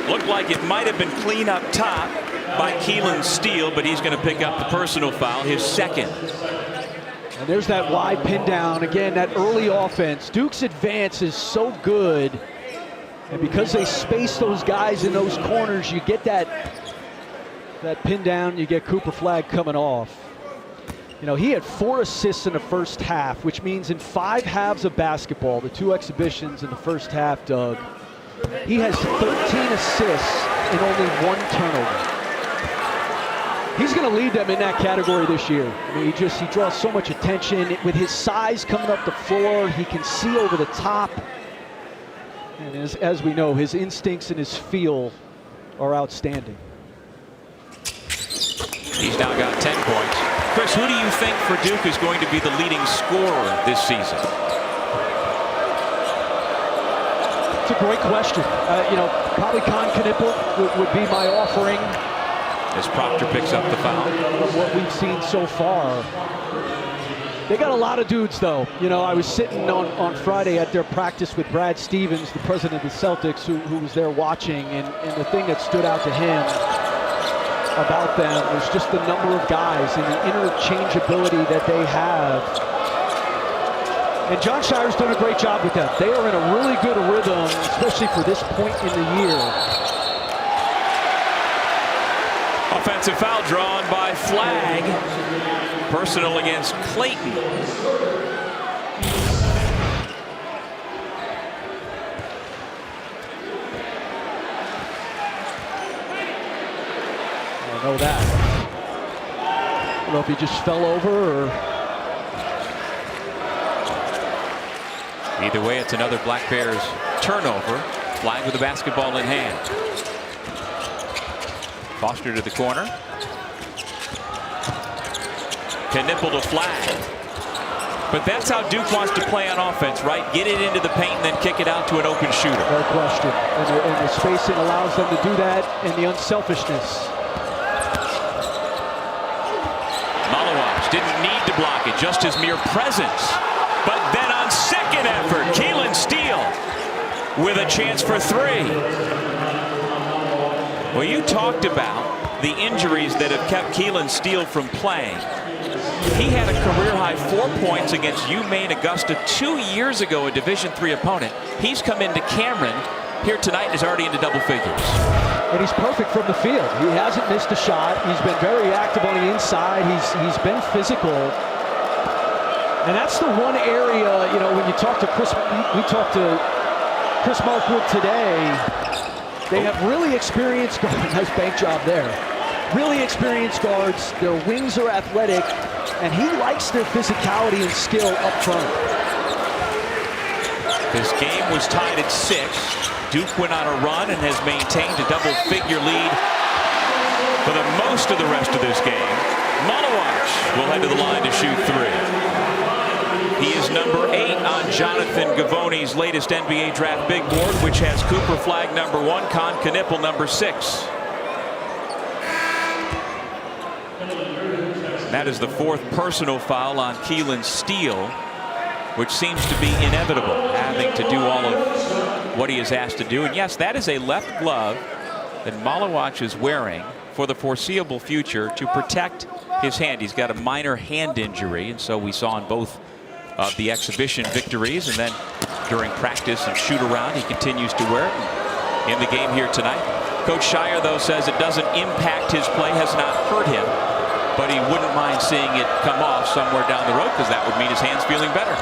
Looked like it might have been clean up top by Keelan Steele, but he's going to pick up the personal foul, his second. And there's that wide pin down. Again, that early offense. Duke's advance is so good. And because they space those guys in those corners, you get that pin down, you get Cooper Flag coming off. You know, he had 4 assists in the first half, which means in 5 halves of basketball, the 2 exhibitions in the first half, Doug, he has 13 assists and only 1 turnover. He's going to lead them in that category this year. I mean, he draws so much attention. With his size coming up the floor, he can see over the top. And as we know, his instincts and his feel are outstanding. He's now got 10 points. Chris, who do you think for Duke is going to be the leading scorer this season? It's a great question. You know, probably Con Knipple would be my offering. As Proctor picks up the foul. From what we've seen so far. They got a lot of dudes, though. You know, I was sitting on Friday at their practice with Brad Stevens, the president of the Celtics, who was there watching, and the thing that stood out to him about them was just the number of guys and the interchangeability that they have. And John Shire's done a great job with them. They are in a really good rhythm, especially for this point in the year. Offensive foul drawn by Flag. Personal against Clayton. I know that. I don't know if he just fell over or... Either way, it's another Black Bears turnover. Flag with the basketball in hand. Foster to the corner. Knipple to Flag. But that's how Duke wants to play on offense, right? Get it into the paint and then kick it out to an open shooter. No question. And the spacing allows them to do that, and the unselfishness. Malawach didn't need to block it, just his mere presence. But then on second effort, Keelan Steele with a chance for 3. Well, you talked about the injuries that have kept Keelan Steele from playing. He had a career-high 4 points against UMaine Augusta 2 years ago, a Division III opponent. He's come into Cameron here tonight and is already into double figures. And he's perfect from the field. He hasn't missed a shot. He's been very active on the inside. He's been physical. And that's the one area, you know, when you talk to Chris, we talked to Chris Markwood today. They have really experienced guards. Nice bank job there. Really experienced guards. Their wings are athletic, and he likes their physicality and skill up front. This game was tied at 6. Duke went on a run and has maintained a double-figure lead for the most of the rest of this game. Malawach will head to the line to shoot 3. He is number 8 on Jonathan Gavoni's latest NBA draft big board, which has Cooper Flag number 1, Con Knipple number 6. That is the 4th personal foul on Keelan Steele, which seems to be inevitable, having to do all of what he is asked to do. And yes, that is a left glove that Malawach is wearing for the foreseeable future to protect his hand. He's got a minor hand injury, and so we saw in both of the exhibition victories and then during practice and shoot around, he continues to wear it in the game here tonight. Coach Shire, though, says it doesn't impact his play, has not hurt him. but he wouldn't mind seeing it come off somewhere down the road because that would mean his hand's feeling better.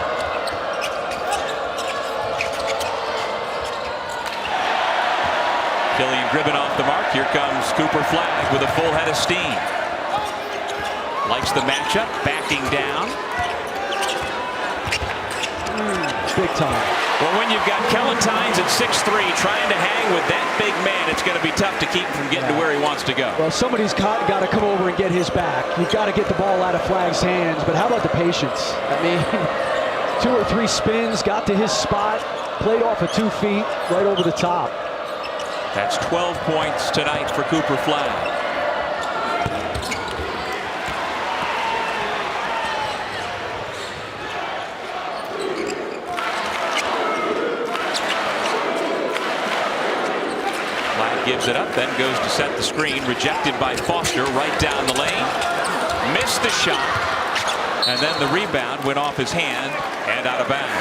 Killian Gribben off the mark. Here comes Cooper Flagg with a full head of steam. Likes the matchup, backing down. Big time. Well, when you've got Kellen Tynes at 6'3", trying to hang with that big man, it's going to be tough to keep him from getting to where he wants to go. Well, somebody's got to come over and get his back. You've got to get the ball out of Flagg's hands, but how about the patience? I mean, 2 or 3 spins, got to his spot, played off of 2 feet, right over the top. That's 12 points tonight for Cooper Flagg. Gives it up, then goes to set the screen. Rejected by Foster right down the lane. Missed the shot. And then the rebound went off his hand and out of bounds.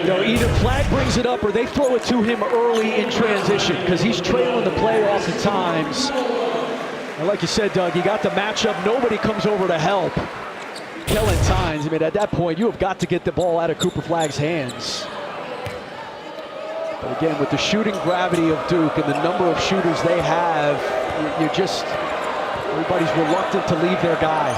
You know, either Flagg brings it up or they throw it to him early in transition because he's trailing the play oftentimes. And like you said, Doug, you got the matchup. Nobody comes over to help. Kellen Tynes, I mean, at that point, you have got to get the ball out of Cooper Flagg's hands. But again, with the shooting gravity of Duke and the number of shooters they have, you're just, everybody's reluctant to leave their guy.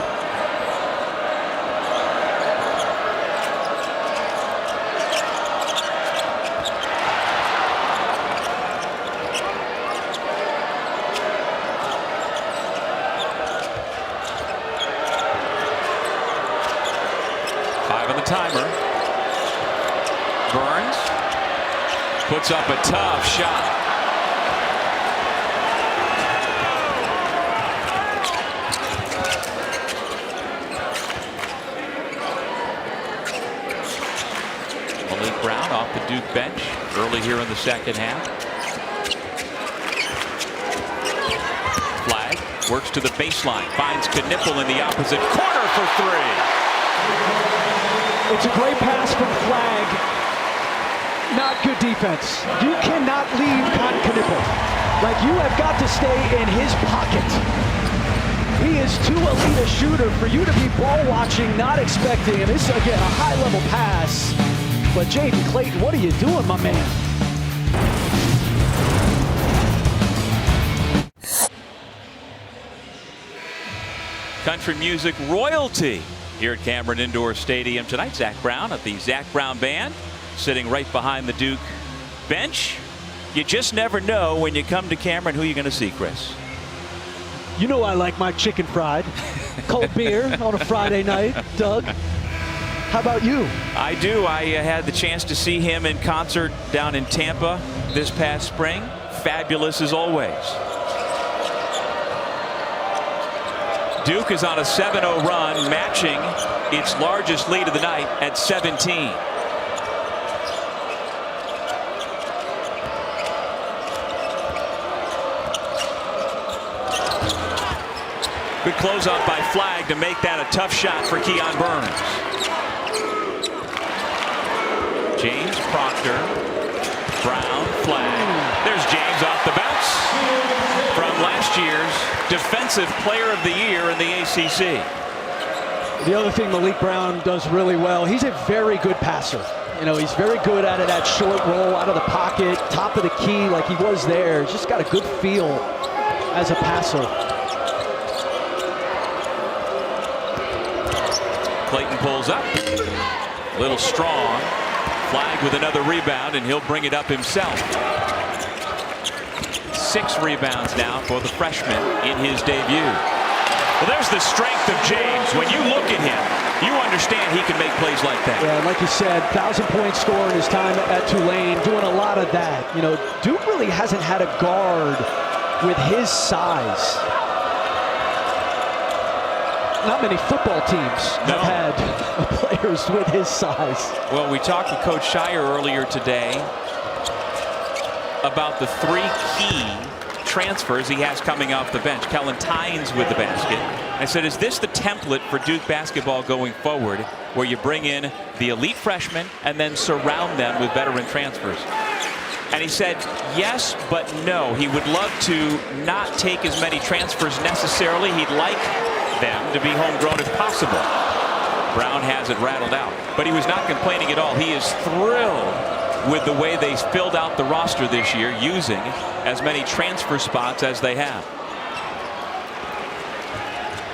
Five on the timer. Burns puts up a tough shot. Malik Brown off the Duke bench early here in the second half. Flagg works to the baseline, finds Knipple in the opposite corner for 3. It's a great pass from Flagg. Not good defense. You cannot leave Knipple. Like, you have got to stay in his pocket. He is too elite a shooter for you to be ball watching, not expecting. And this is, again, a high-level pass. But Jaden Clayton, what are you doing, my man? Country music royalty here at Cameron Indoor Stadium tonight. Zach Brown at the Zach Brown Band, sitting right behind the Duke bench. You just never know when you come to Cameron who you're going to see, Chris. You know I like my chicken fried. Cold beer on a Friday night. Doug, how about you? I do. I had the chance to see him in concert down in Tampa this past spring. Fabulous as always. Duke is on a 7-0 run, matching its largest lead of the night at 17. Good closeout by Flagg to make that a tough shot for Keon Burns. James Proctor, Brown, Flagg. There's James off the bounce from last year's Defensive Player of the Year in the ACC. The other thing Malik Brown does really well, he's a very good passer. You know, he's very good at it, that short roll out of the pocket, top of the key like he was there. He's just got a good feel as a passer. Clayton pulls up. A little strong. Flagg with another rebound, and he'll bring it up himself. 6 rebounds now for the freshman in his debut. Well, there's the strength of James. When you look at him, you understand he can make plays like that. Yeah, like you said, 1,000-point score in his time at Tulane, doing a lot of that. You know, Duke really hasn't had a guard with his size. Not many football teams have had players with his size. Well, we talked with Coach Shire earlier today about the 3 key transfers he has coming off the bench. Kellen Tynes with the basket. I said, is this the template for Duke basketball going forward, where you bring in the elite freshmen and then surround them with veteran transfers? And he said yes, but no. He would love to not take as many transfers necessarily. He'd like them to be homegrown if possible. Brown has it rattled out. But he was not complaining at all. He is thrilled with the way they filled out the roster this year, using as many transfer spots as they have.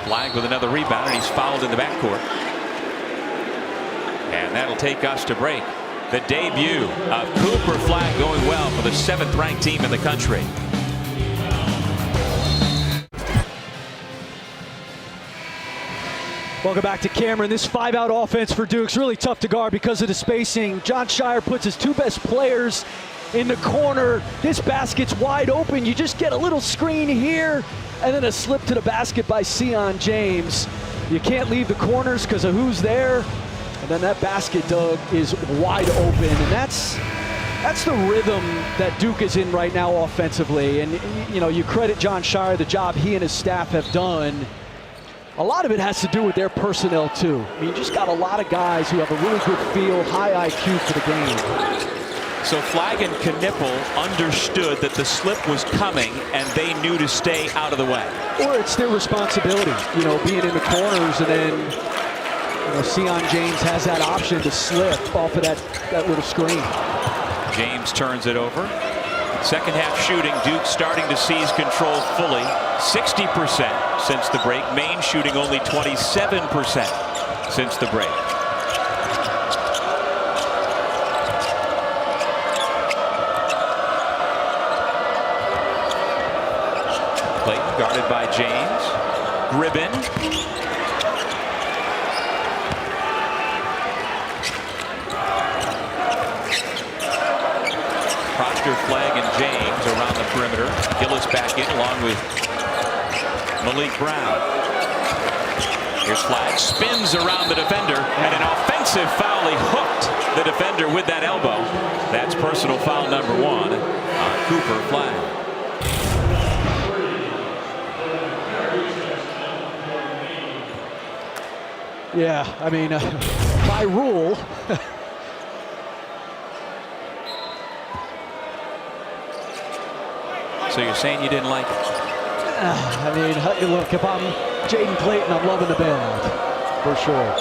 Flag with another rebound, and he's fouled in the backcourt. And that'll take us to break. The debut of Cooper Flag going well for the 7th ranked team in the country. Welcome back to Cameron. This 5-out offense for Duke's really tough to guard because of the spacing. John Shire puts his 2 best players in the corner. This basket's wide open. You just get a little screen here and then a slip to the basket by Sion James. You can't leave the corners because of who's there. And then that basket, Doug, is wide open. And that's the rhythm that Duke is in right now offensively. And, you know, you credit John Shire, the job he and his staff have done. A lot of it has to do with their personnel, too. I mean, you just got a lot of guys who have a really good feel, high IQ for the game. So Flag and Knipple understood that the slip was coming, and they knew to stay out of the way. Or it's their responsibility, you know, being in the corners, and then, you know, Sion James has that option to slip off of that little screen. James turns it over. Second half shooting, Duke starting to seize control fully. 60% since the break. Maine shooting only 27% since the break. Clayton guarded by James. Gribbin. Proctor, Flag, and James around the perimeter. Gillis back in along with Malik Brown. Here's Flag, spins around the defender, and an offensive foul. He hooked the defender with that elbow. That's personal foul number 1 on Cooper Flag. Yeah, I mean, by rule. So you're saying you didn't like it? I mean, look, if I'm Jaden Clayton, I'm loving the bailout, for sure.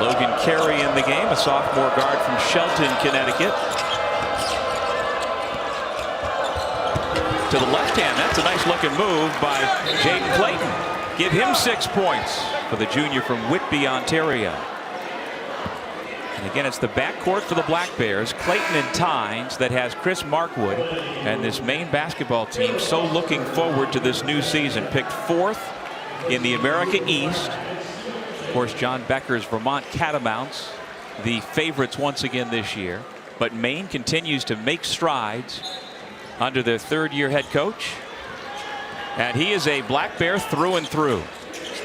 Logan Carey in the game, a sophomore guard from Shelton, Connecticut. To the left hand, that's a nice looking move by Jaden Clayton. Give him 6 points for the junior from Whitby, Ontario. And again, it's the backcourt for the Black Bears, Clayton and Tynes, that has Chris Markwood and this Maine basketball team so looking forward to this new season. Picked 4th in the America East. Of course, John Becker's Vermont Catamounts, the favorites once again this year. But Maine continues to make strides under their 3rd-year head coach. And he is a Black Bear through and through.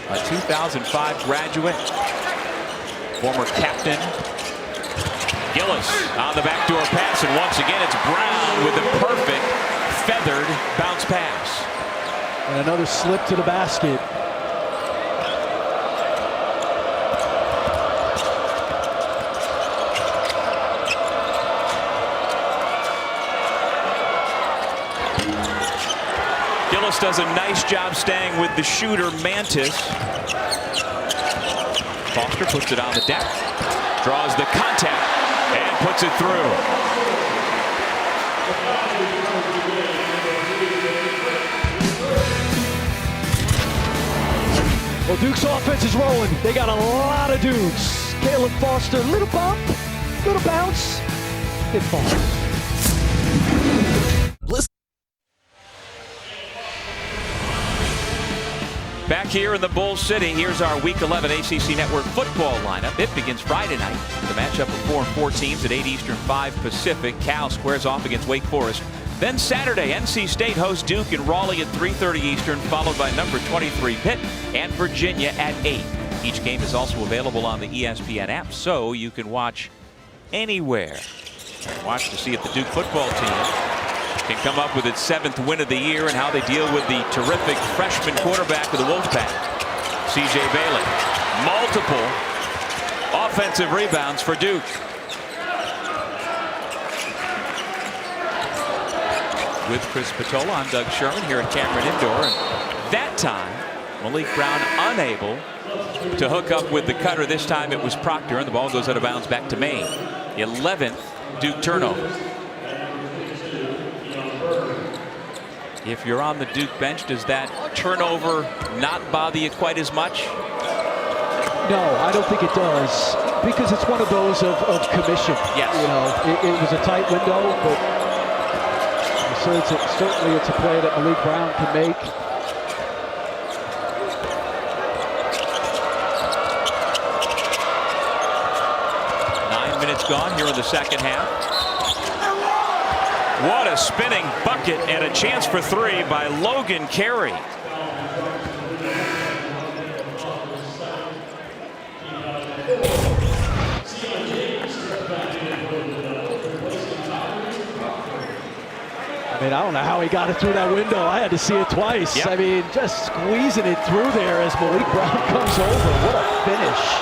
A 2005 graduate, former captain. Gillis on the backdoor pass, and once again it's Brown with the perfect feathered bounce pass. And another slip to the basket. Gillis does a nice job staying with the shooter Mantis. Foster puts it on the deck, draws the contact, and puts it through. Well, Duke's offense is rolling. They got a lot of dudes. Caleb Foster, little bump, little bounce, it falls. Back here in the Bull City, here's our Week 11 ACC Network football lineup. It begins Friday night. The matchup of 4 and 4 teams at 8 Eastern, 5 Pacific. Cal squares off against Wake Forest. Then Saturday, NC State hosts Duke in Raleigh at 3:30 Eastern, followed by number 23 Pitt and Virginia at 8. Each game is also available on the ESPN app, so you can watch anywhere. Watch to see if the Duke football team can come up with its 7th win of the year and how they deal with the terrific freshman quarterback of the Wolfpack, C.J. Bailey. Multiple offensive rebounds for Duke. with Chris Patola. I'm Doug Sherman here at Cameron Indoor. And that time, Malik Brown unable to hook up with the cutter. This time it was Proctor, and the ball goes out of bounds back to Maine. The 11th Duke turnover. If you're on the Duke bench, does that turnover not bother you quite as much? No, I don't think it does, because it's one of those of commission. Yes. You know, it was a tight window, but certainly it's a play that Malik Brown can make. Gone here in the second half. What a spinning bucket and a chance for three by Logan Carey. I mean, I don't know how he got it through that window. I had to see it twice. Yep. I mean, just squeezing it through there as Malik Brown comes over. What a finish.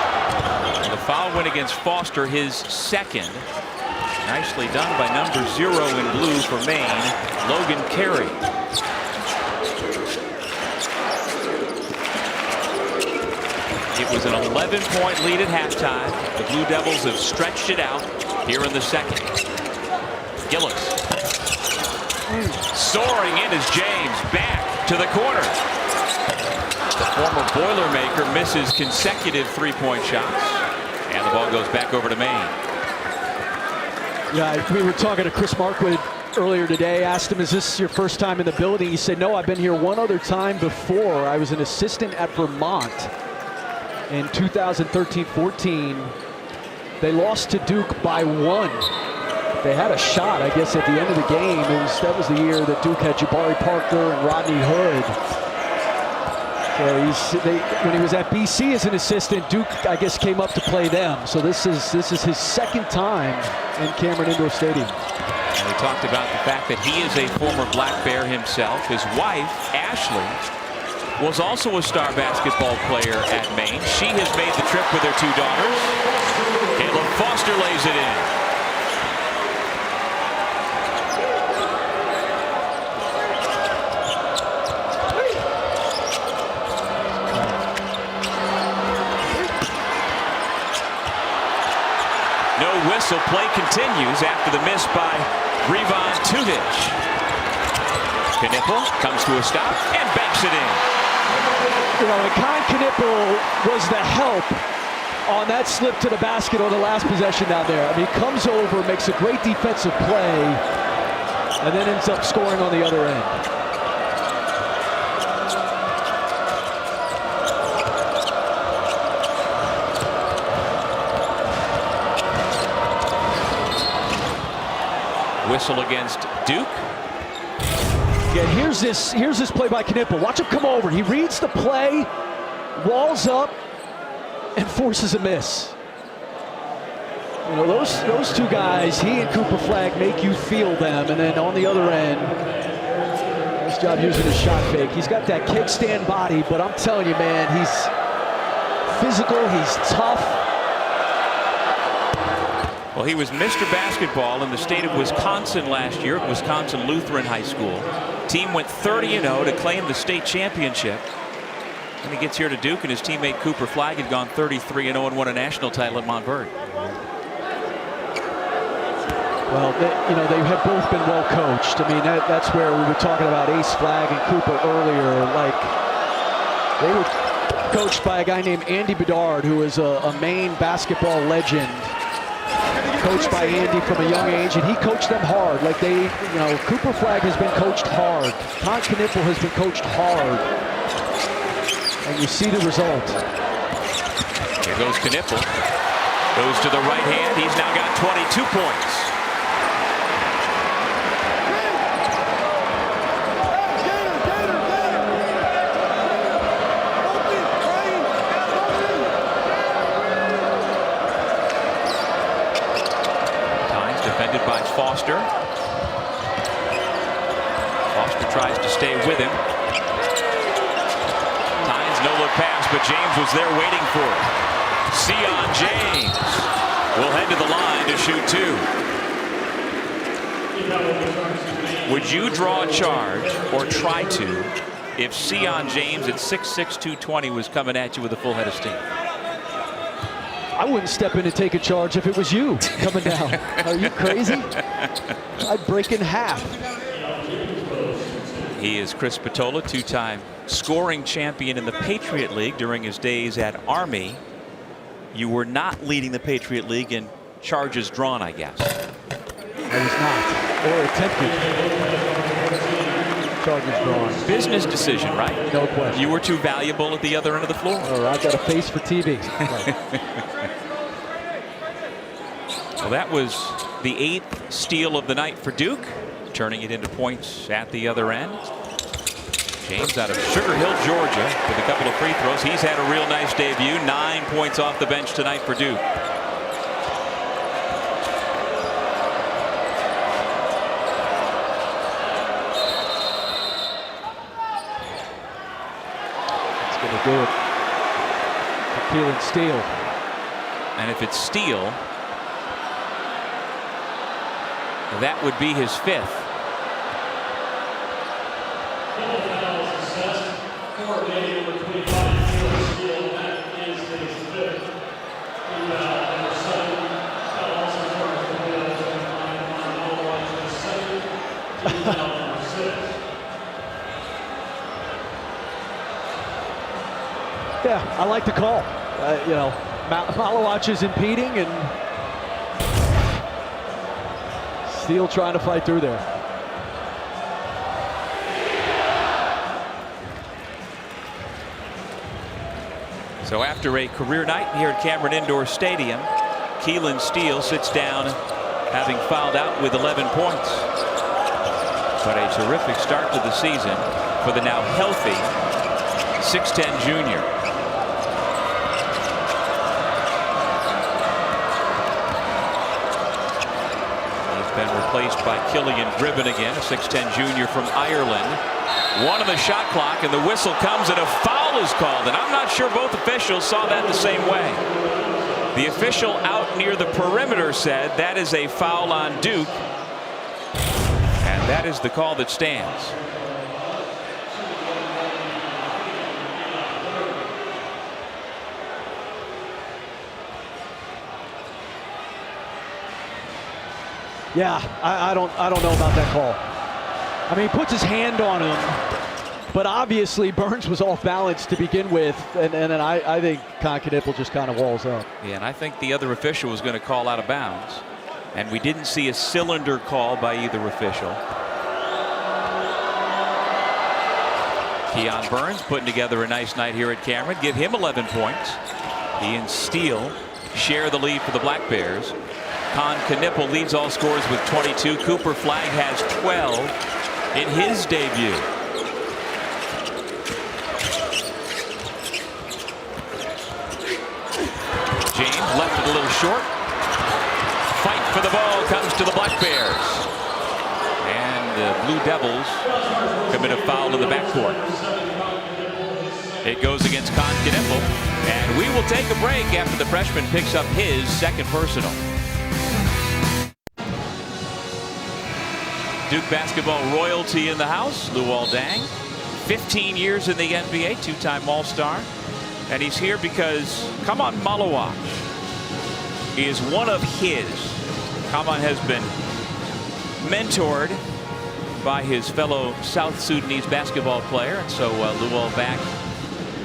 The foul went against Foster, his second. Nicely done by number 0 in blue for Maine, Logan Carey. It was an 11-point lead at halftime. The Blue Devils have stretched it out here in the second. Gillis. Soaring in is James, back to the corner. The former Boilermaker misses consecutive three-point shots. And the ball goes back over to Maine. Yeah, we were talking to Chris Markwood earlier today. Asked him, is this your first time in the building? He said, no, I've been here one other time before. I was an assistant at Vermont in 2013-14. They lost to Duke by 1. They had a shot, I guess, at the end of the game. That was the year that Duke had Jabari Parker and Rodney Hood. So when he was at BC as an assistant, Duke, I guess, came up to play them. So this is his second time in Cameron Indoor Stadium. And we talked about the fact that he is a former Black Bear himself. His wife, Ashley, was also a star basketball player at Maine. She has made the trip with her 2 daughters. Caleb Foster lays it in. Whistle. Play continues after the miss by Revon Tudic. Knipple comes to a stop and banks it in. You know, and Con Knipple was the help on that slip to the basket on the last possession down there. I mean, he comes over, makes a great defensive play, and then ends up scoring on the other end. Whistle against Duke. Yeah, here's this play by Knipple. Watch him come over. He reads the play, walls up, and forces a miss. You know, those two guys, he and Cooper Flagg, make you feel them. And then on the other end, nice job using his shot fake. He's got that kickstand body, but I'm telling you, man, he's physical, he's tough. Well, he was Mr. Basketball in the state of Wisconsin last year at Wisconsin Lutheran High School. Team went 30-0 to claim the state championship. And he gets here to Duke, and his teammate Cooper Flagg had gone 33-0 and won a national title at Montverde. Well, they have both been well coached. I mean, that's where we were talking about Ace Flagg and Cooper earlier. Like, they were coached by a guy named Andy Bedard, who is a Maine basketball legend. Coached by Andy from a young age, and he coached them hard. Like Cooper Flagg has been coached hard. Con Knipple has been coached hard. And you see the result. Here goes Knipple. Goes to the right hand. He's now got 22 points. Defended by Foster. Foster tries to stay with him. Tynes no-look pass, but James was there waiting for it. Sion James will head to the line to shoot 2. Would you draw a charge or try to if Sion James at 6'6", 220 was coming at you with a full head of steam? I wouldn't step in and take a charge if it was you coming down. Are you crazy? I'd break in half. He is Chris Patola, two-time scoring champion in the Patriot League during his days at Army. You were not leading the Patriot League in charges drawn, I guess. I was not, or attempted. Charges drawn. Business decision, right? No question. You were too valuable at the other end of the floor. Oh, I got a face for TV. Well, that was the 8th steal of the night for Duke, turning it into points at the other end. James out of Sugar Hill, Georgia, with a couple of free throws. He's had a real nice debut. 9 points off the bench tonight for Duke. It's going to do it. Keelan steal. And if it's steal, that would be his 5th. Yeah, I like the call. You know, Malawach is impeding and Steele trying to fight through there. So after a career night here at Cameron Indoor Stadium, Keelan Steele sits down having fouled out with 11 points. But a terrific start to the season for the now healthy 6'10" junior. Been replaced by Killian Gribben again, a 6'10" junior from Ireland. One on the shot clock, and the whistle comes, and a foul is called. And I'm not sure both officials saw that the same way. The official out near the perimeter said that is a foul on Duke, and that is the call that stands. Yeah, I don't know about that call. I mean, he puts his hand on him, but obviously Burns was off balance to begin with, and then I think Concanipple just kind of walls up. Yeah, and I think the other official was going to call out of bounds, and we didn't see a cylinder call by either official. Keon Burns putting together a nice night here at Cameron. Give him 11 points. He and Steele share the lead for the Black Bears. Concanipple leads all scorers with 22. Cooper Flagg has 12 in his debut. James left it a little short. Fight for the ball comes to the Black Bears. And the Blue Devils commit a foul in the backcourt. It goes against Concanipple. And we will take a break after the freshman picks up his second personal. Duke basketball royalty in the house. Luol Deng, 15 years in the NBA, two-time All-Star. And he's here because Kaman Malawach is one of his. Kaman has been mentored by his fellow South Sudanese basketball player. And so Luol back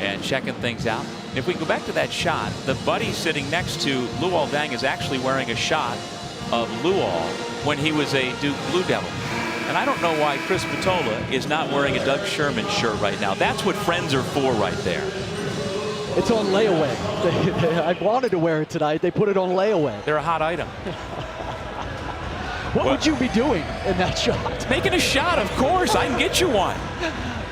and checking things out. And if we go back to that shot, the buddy sitting next to Luol Deng is actually wearing a shot of Luol when he was a Duke Blue Devil. And I don't know why Chris Patola is not wearing a Doug Sherman shirt right now. That's what friends are for right there. It's on layaway. I wanted to wear it tonight. They put it on layaway. They're a hot item. What would you be doing in that shot? Making a shot, of course. I can get you one.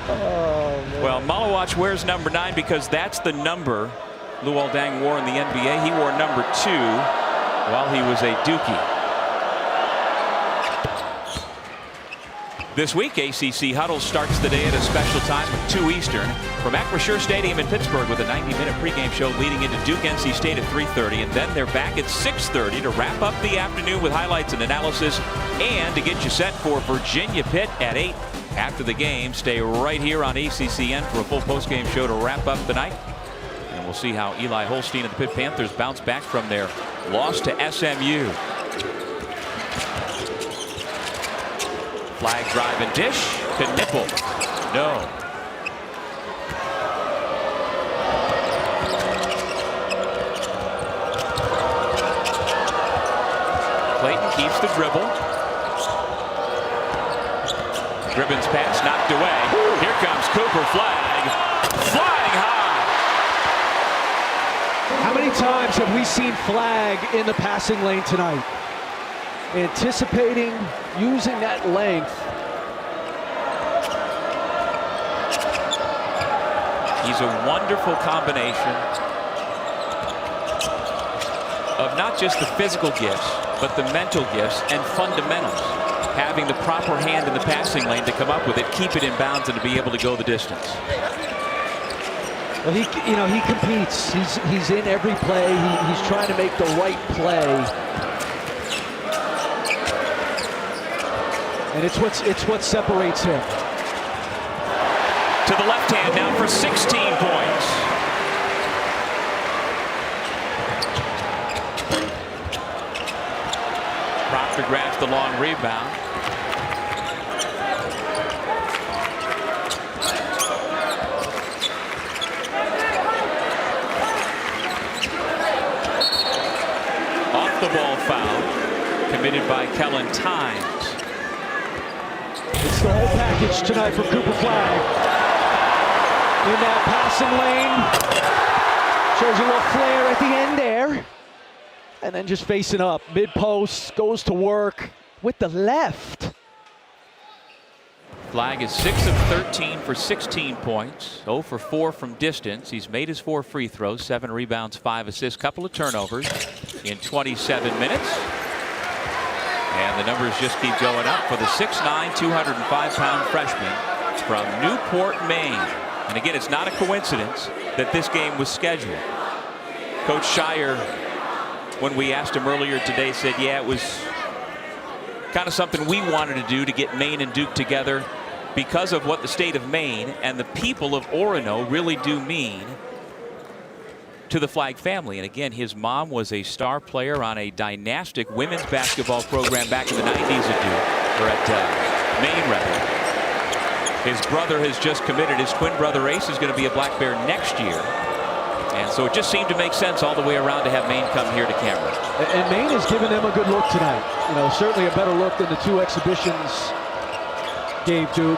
Oh, man. Well, Malawach wears number 9 because that's the number Luol Deng wore in the NBA. He wore number 2 while he was a Dookie. This week, ACC Huddle starts the day at a special time of 2 Eastern from Acrisure Stadium in Pittsburgh with a 90-minute pregame show leading into Duke NC State at 3:30, and then they're back at 6:30 to wrap up the afternoon with highlights and analysis and to get you set for Virginia Pitt at 8. After the game, stay right here on ACCN for a full postgame show to wrap up the night. And we'll see how Eli Holstein and the Pitt Panthers bounce back from their loss to SMU. Flag drive and dish to Nipple. No. Clayton keeps the dribble. Gribbon's pass knocked away. Here comes Cooper. Flag. Flying high. How many times have we seen flag in the passing lane tonight? Anticipating, using that length. He's a wonderful combination of not just the physical gifts, but the mental gifts and fundamentals. Having the proper hand in the passing lane to come up with it, keep it in bounds, and to be able to go the distance. Well, he competes. He's in every play. He's trying to make the right play. And it's what separates him. To the left hand now for 16 points. Proctor grabs the long rebound. Off the ball foul committed by Kellen Tynes. It's the whole package tonight for Cooper Flag. In that passing lane. Shows a little flair at the end there. And then just facing up. Mid-post, goes to work with the left. Flag is 6 of 13 for 16 points. 0 for 4 from distance. He's made his 4 free throws, 7 rebounds, 5 assists, couple of turnovers in 27 minutes. And the numbers just keep going up for the 6'9", 205-pound freshman from Newport, Maine. And again, it's not a coincidence that this game was scheduled. Coach Shire, when we asked him earlier today, said, yeah, it was kind of something we wanted to do to get Maine and Duke together because of what the state of Maine and the people of Orono really do mean to the Flag family. And again, his mom was a star player on a dynastic women's basketball program back in the 90s at Duke, or at Maine rather. His brother has just committed. His twin brother Ace is going to be a Black Bear next year. And so it just seemed to make sense all the way around to have Maine come here to Cameron. And Maine has given them a good look tonight. You know, certainly a better look than the 2 exhibitions gave Duke.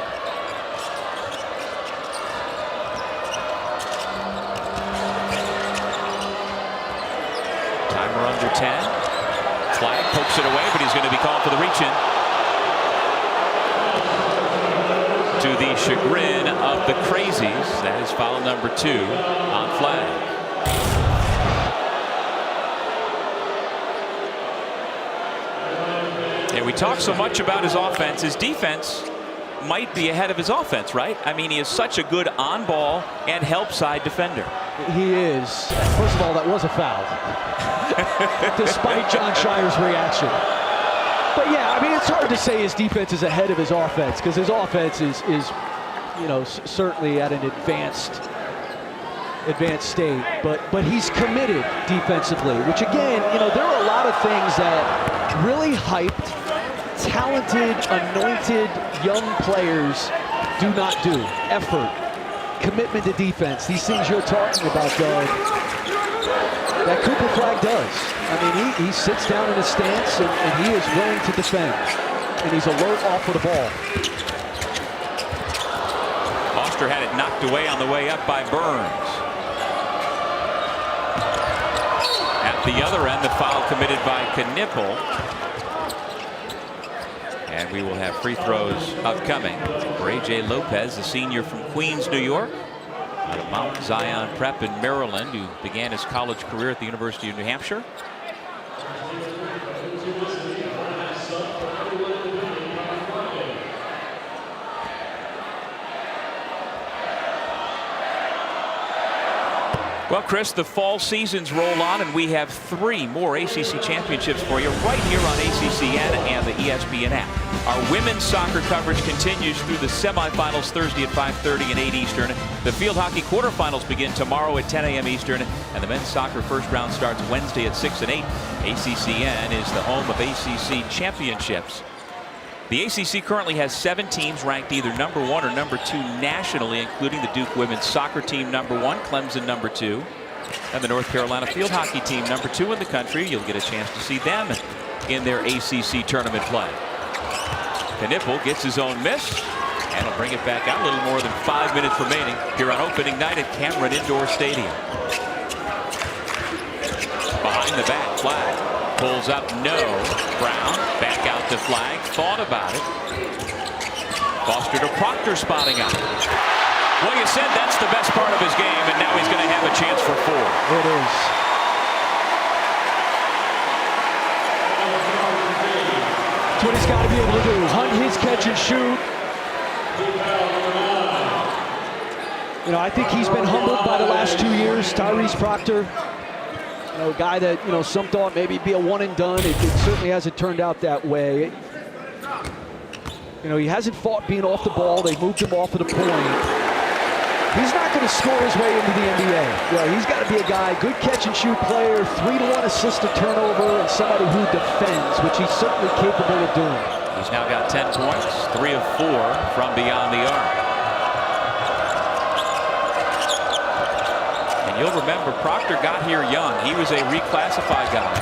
Timer under 10. Flag pokes it away, but he's going to be called for the reach-in. To the chagrin of the Crazies. That is foul number 2 on Flag. And we talk so much about his offense. His defense might be ahead of his offense, right? I mean, he is such a good on-ball and help-side defender. He is. First of all, that was a foul. Despite John Shire's reaction. But yeah, I mean, it's hard to say his defense is ahead of his offense because his offense is you know, certainly at an advanced state. But he's committed defensively, which again, you know, there are a lot of things that really hyped, talented, anointed young players do not do. Effort, commitment to defense, these things you're talking about, Doug, that Cooper Flag does. I mean, he sits down in a stance and he is willing to defend. And he's alert off of the ball. Foster had it knocked away on the way up by Burns. At the other end, the foul committed by Knipple. And we will have free throws upcoming for A.J. Lopez, the senior from Queens, New York, out of Mount Zion Prep in Maryland, who began his college career at the University of New Hampshire. Well, Chris, the fall seasons roll on, and we have 3 more ACC championships for you right here on ACCN and the ESPN app. Our women's soccer coverage continues through the semifinals Thursday at 5:30 and 8 Eastern. The field hockey quarterfinals begin tomorrow at 10 a.m. Eastern, and the men's soccer first round starts Wednesday at 6 and 8. ACCN is the home of ACC championships. The ACC currently has 7 teams ranked either number 1 or number 2 nationally, including the Duke women's soccer team number 1, Clemson number 2, and the North Carolina field hockey team number 2 in the country. You'll get a chance to see them in their ACC tournament play. Knipple gets his own miss, and he'll bring it back out. A little more than 5 minutes remaining here on opening night at Cameron Indoor Stadium. Behind the back, Flag pulls up, no. Brown back out to Flag, thought about it. Foster to Proctor, spotting out. Well, you said that's the best part of his game, and now he's going to have a chance for 4. It is. That's what he's got to be able to do. Hunt his catch and shoot. You know, I think he's been humbled by the last 2 years. Tyrese Proctor, you know, a guy that, you know, some thought maybe be a one and done. It certainly hasn't turned out that way. You know, he hasn't fought being off the ball. They moved him off of the point. He's not going to score his way into the NBA. Yeah, he's got to be a guy, good catch and shoot player, 3-to-1 assist to turnover, and somebody who defends, which he's certainly capable of doing. He's now got 10 points, 3 of 4 from beyond the arc. And you'll remember Proctor got here young. He was a reclassified guy.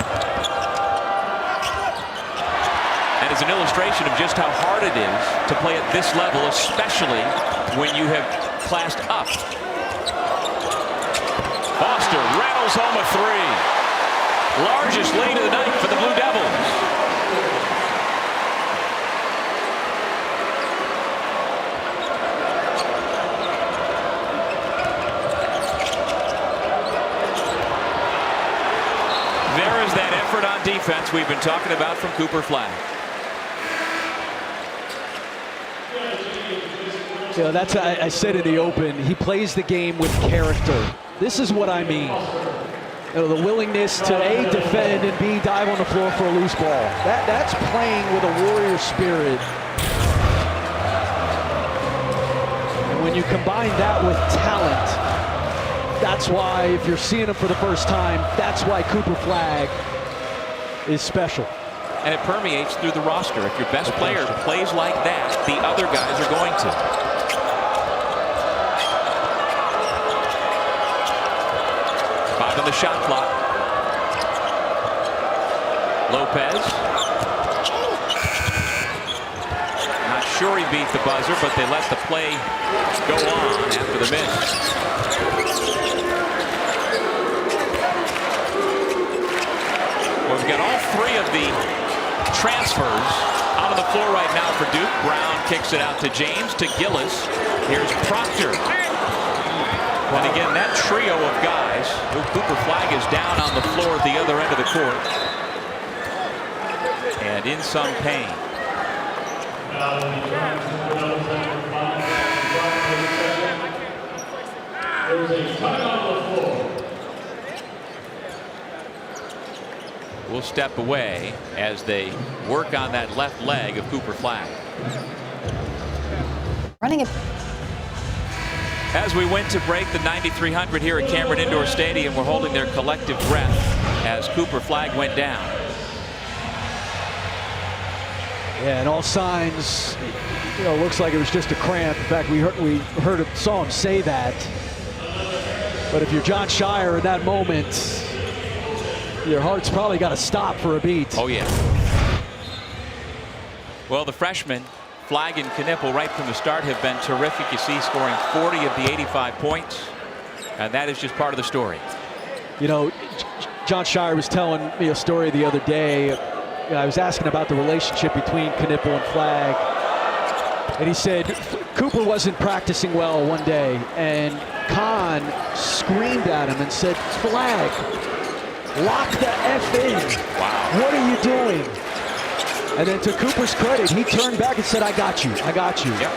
And as an illustration of just how hard it is to play at this level, especially when you have classed up. Foster rattles home a 3. Largest lead of the night for the Blue Devils. There is that effort on defense we've been talking about from Cooper Flag. You know, that's, I said in the open, he plays the game with character. This is what I mean. You know, the willingness to A, defend, and B, dive on the floor for a loose ball. That's playing with a warrior spirit. And when you combine that with talent, that's why, if you're seeing him for the first time, that's why Cooper Flag is special. And it permeates through the roster. If your best player plays like that, the other guys are going to. On the shot clock. Lopez. Not sure he beat the buzzer, but they let the play go on after the miss. Well, we've got all 3 of the transfers out on the floor right now for Duke. Brown kicks it out to James, to Gillis. Here's Proctor. And again, that trio of guys, Cooper Flag is down on the floor at the other end of the court. And in some pain. We'll step away as they work on that left leg of Cooper Flag. Running it. As we went to break, the 9,300 here at Cameron Indoor Stadium were holding their collective breath as Cooper Flag went down. Yeah, and all signs, you know, looks like it was just a cramp. In fact, saw him say that. But if you're John Shire in that moment, your heart's probably got to stop for a beat. Oh, yeah. Well, the freshmen, Flag and Knipple, right from the start have been terrific. You see, scoring 40 of the 85 points. And that is just part of the story. You know, John Shire was telling me a story the other day. I was asking about the relationship between Knipple and Flag. And he said Cooper wasn't practicing well one day. And Kahn screamed at him and said, "Flag, lock the F in. Wow. What are you doing?" And then to Cooper's credit, he turned back and said, "I got you. I got you." Yep.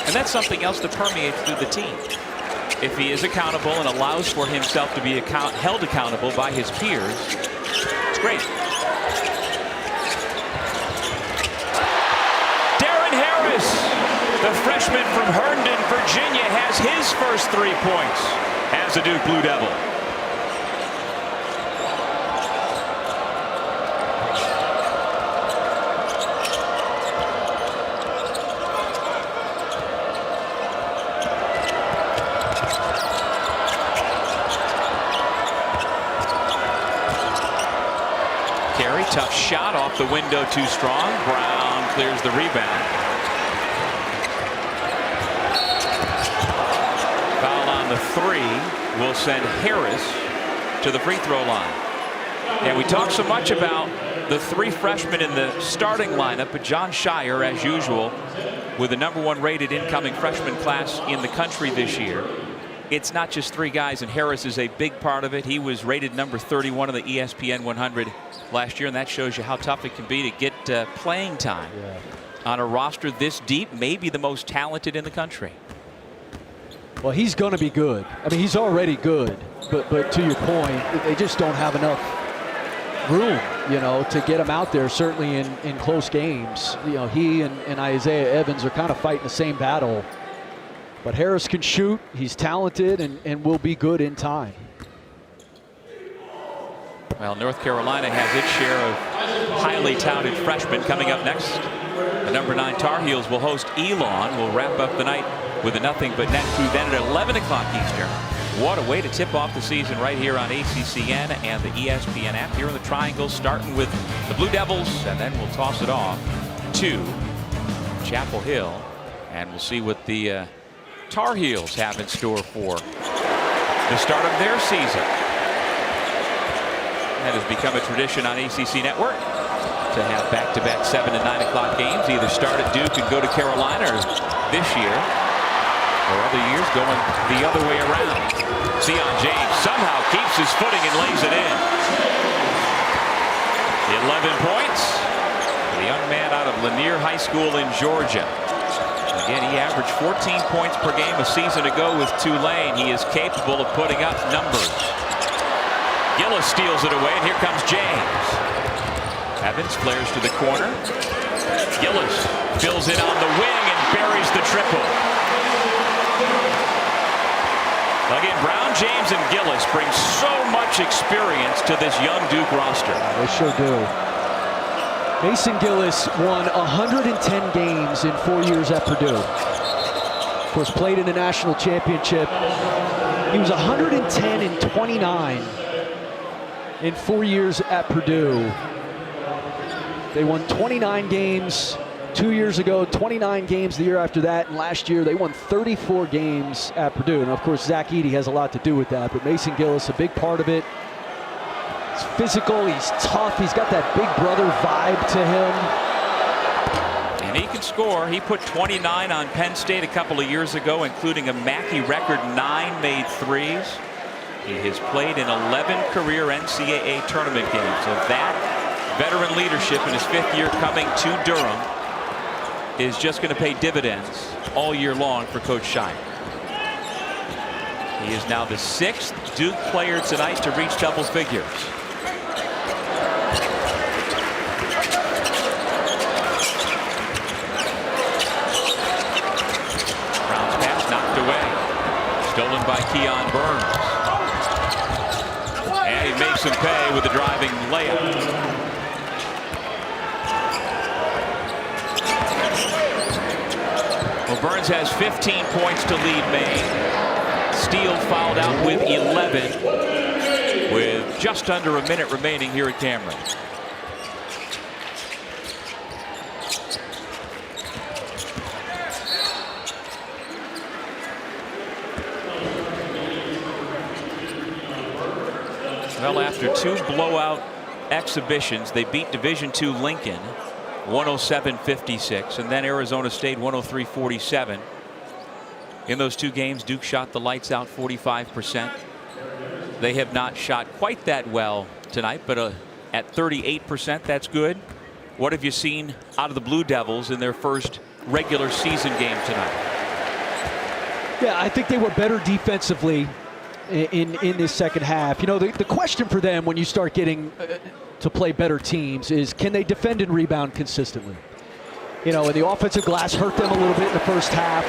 And that's something else that permeates through the team. if he is accountable and allows for himself to be held accountable by his peers, it's great. Darren Harris, the freshman from Herndon, Virginia, has his first 3 points as a Duke Blue Devil. Tough shot off the window, too strong. Brown clears the rebound. Foul on the 3 will send Harris to the free throw line. And we talk so much about the 3 freshmen in the starting lineup, but John Shire, as usual, with the #1 rated incoming freshman class in the country this year. It's not just 3 guys, and Harris is a big part of it. He was rated number 31 on the ESPN 100 last year, and that shows you how tough it can be to get playing time on a roster this deep, maybe the most talented in the country. Well, he's going to be good. I mean, he's already good, but to your point, they just don't have enough room, you know, to get him out there, certainly in close games. You know, he and Isaiah Evans are kind of fighting the same battle. But Harris can shoot, he's talented, and will be good in time. Well, North Carolina has its share of highly touted freshmen coming up next. The #9 Tar Heels will host Elon. We'll wrap up the night with a nothing but net crew then at 11 o'clock Eastern. What a way to tip off the season right here on ACCN and the ESPN app here in the Triangle, starting with the Blue Devils, and then we'll toss it off to Chapel Hill, and we'll see what the Tar Heels have in store for the start of their season. That has become a tradition on ACC Network to have back-to-back 7 and 9 o'clock games, either start at Duke and go to Carolina, or this year or other years going the other way around. Zion James somehow keeps his footing and lays it in. 11 points. The young man out of Lanier High School in Georgia. Again, he averaged 14 points per game a season ago with Tulane. He is capable of putting up numbers. Gillis steals it away, and here comes James. Evans flares to the corner. Gillis fills it on the wing and buries the triple. Again, Brown, James, and Gillis bring so much experience to this young Duke roster. They sure do. Mason Gillis won 110 games in 4 years at Purdue. Of course, played in the national championship. He was 110 and 29 in 4 years at Purdue. They won 29 games 2 years ago, 29 games the year after that, and last year they won 34 games at Purdue. And of course, Zach Edey has a lot to do with that, but Mason Gillis, a big part of it. He's physical, he's tough, he's got that big brother vibe to him. And he can score. He put 29 on Penn State a couple of years ago, including a Mackey record 9 made threes. He has played in 11 career NCAA tournament games. So that veteran leadership in his 5th year coming to Durham is just going to pay dividends all year long for Coach Shire. He is now the 6th Duke player tonight to reach double figures. Brown's pass knocked away. Stolen by Keon Burns. And he makes him pay with a driving layup. Well, Burns has 15 points to lead Maine. Steele fouled out with 11 with just under a minute remaining here at Cameron. Well, after 2 blowout exhibitions, they beat Division II Lincoln 107-56, and then Arizona State 103-47. In those 2 games, Duke shot the lights out 45%. They have not shot quite that well tonight, but at 38%, that's good. What have you seen out of the Blue Devils in their first regular season game tonight? Yeah, I think they were better defensively in this second half. You know, the question for them when you start getting to play better teams is, can they defend and rebound consistently? You know, and the offensive glass hurt them a little bit in the first half.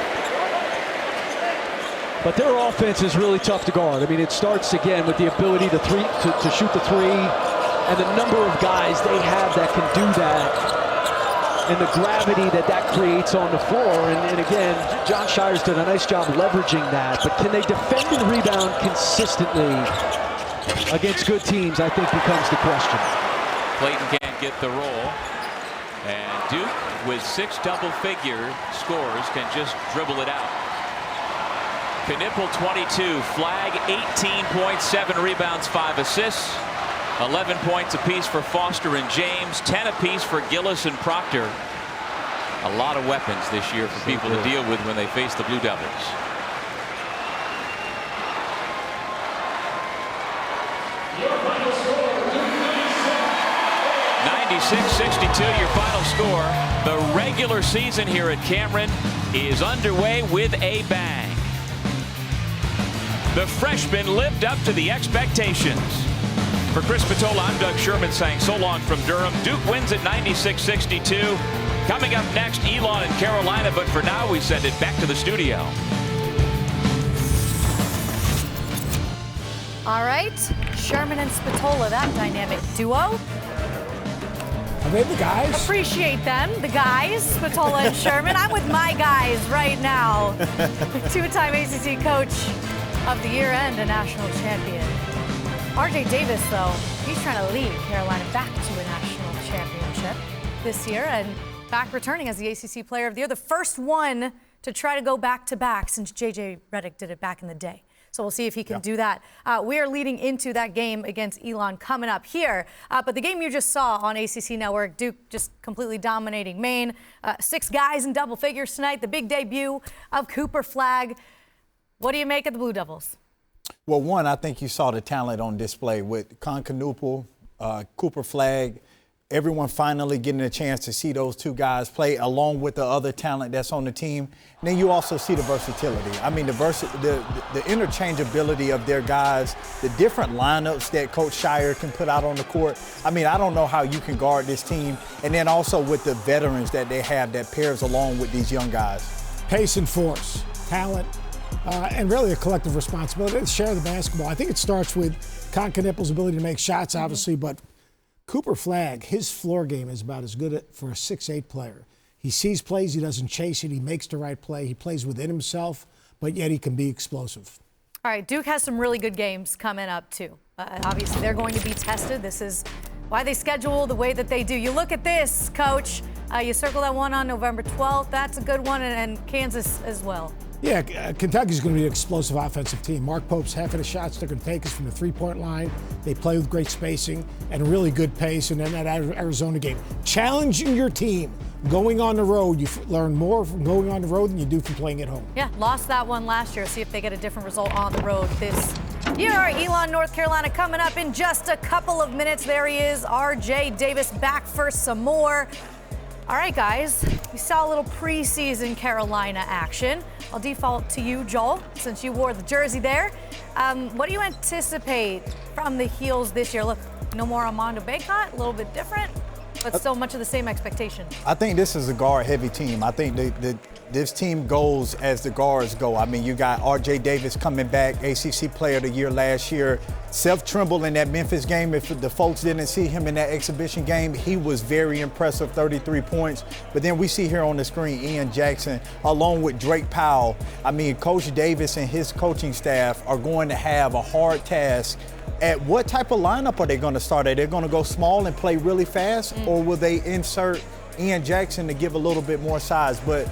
But their offense is really tough to guard. I mean, it starts again with the ability to shoot the three, and the number of guys they have that can do that, and the gravity that creates on the floor. And again, John Shire's done a nice job leveraging that. But can they defend and rebound consistently against good teams, I think becomes the question. Clayton can't get the roll. And Duke, with 6 double-figure scores, can just dribble it out. Knipple 22, Flag 18.7 rebounds, 5 assists, 11 points apiece for Foster and James, 10 apiece for Gillis and Proctor. A lot of weapons this year for people to deal with when they face the Blue Devils. Your final score, 96-62, your final score. The regular season here at Cameron is underway with a bang. The freshmen lived up to the expectations. For Chris Patola, I'm Doug Sherman saying so long from Durham. Duke wins at 96-62. Coming up next, Elon and Carolina, but for now we send it back to the studio. All right, Sherman and Spatola, that dynamic duo. Are they the guys? Appreciate them, the guys, Spatola and Sherman. I'm with my guys right now. Two-time ACC coach of the year and a national champion. RJ Davis, though, he's trying to lead Carolina back to a national championship this year and back returning as the ACC Player of the Year, the first one to try to go back-to-back since J.J. Redick did it back in the day. So we'll see if he can do that. We are leading into that game against Elon coming up here. But the game you just saw on ACC Network, Duke just completely dominating Maine. 6 guys in double figures tonight, the big debut of Cooper Flag. What do you make of the Blue Devils? Well, one, I think you saw the talent on display with Cooper Flag. Everyone finally getting a chance to see those 2 guys play along with the other talent that's on the team. And then you also see the versatility. I mean, the interchangeability of their guys, the different lineups that Coach Shire can put out on the court. I mean, I don't know how you can guard this team. And then also with the veterans that they have that pairs along with these young guys. Pace and force, talent, and really a collective responsibility to share the basketball. I think it starts with Knippel's ability to make shots, obviously, but Cooper Flag, his floor game is about as good for a 6'8" player. He sees plays, he doesn't chase it, he makes the right play, he plays within himself, but yet he can be explosive. All right, Duke has some really good games coming up, too. Obviously, they're going to be tested. This is why they schedule the way that they do. You look at this, Coach. You circle that one on November 12th. That's a good one, and Kansas as well. Yeah, Kentucky's going to be an explosive offensive team. Mark Pope's half of the shots they're going to take is from the three-point line. They play with great spacing and really good pace. And then that Arizona game, challenging your team. Going on the road, you learn more from going on the road than you do from playing at home. Yeah, lost that one last year. See if they get a different result on the road this year. Elon, North Carolina, coming up in just a couple of minutes. There he is, RJ Davis, back for some more. All right, guys, we saw a little preseason Carolina action. I'll default to you, Joel, since you wore the jersey there. What do you anticipate from the Heels this year? Look, no more Armando Bacot, a little bit different, but still much of the same expectation. I think this is a guard-heavy team. I think this team goes as the guards go. I mean, you got RJ Davis coming back, ACC Player of the Year last year. Seth Trimble in that Memphis game, if the folks didn't see him in that exhibition game, he was very impressive, 33 points. But then we see here on the screen Ian Jackson along with Drake Powell. I mean, Coach Davis and his coaching staff are going to have a hard task at what type of lineup are they going to start at? They're going to go small and play really fast, or will they insert Ian Jackson to give a little bit more size? But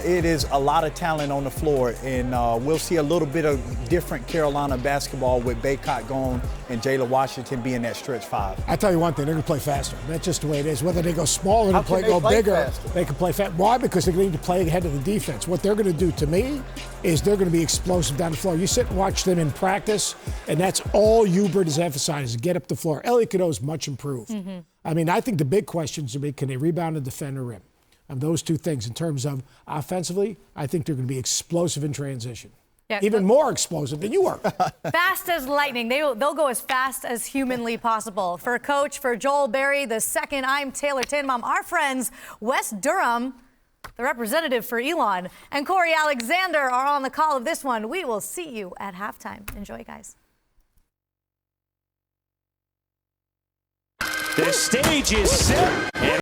it is a lot of talent on the floor, and we'll see a little bit of different Carolina basketball with Bacot gone and Jayla Washington being that stretch 5. I tell you one thing, they're going to play faster. That's just the way it is. Whether they go small or they go bigger, faster? They can play fast. Why? Because they're going to need to play ahead of the defense. What they're going to do to me is they're going to be explosive down the floor. You sit and watch them in practice, and that's all Hubert is emphasizing, get up the floor. Elliot Cadeau is much improved. I mean, I think the big questions will be, can they rebound and defend the rim? those two things. In terms of offensively, I think they're going to be explosive in transition. Yeah, even more explosive than you are. Fast as lightning. They'll go as fast as humanly possible. For Coach, for Joel Berry, the second, I'm Taylor Tannenbaum. Our friends, Wes Durham, the representative for Elon, and Corey Alexander are on the call of this one. We will see you at halftime. Enjoy, guys. The stage is set.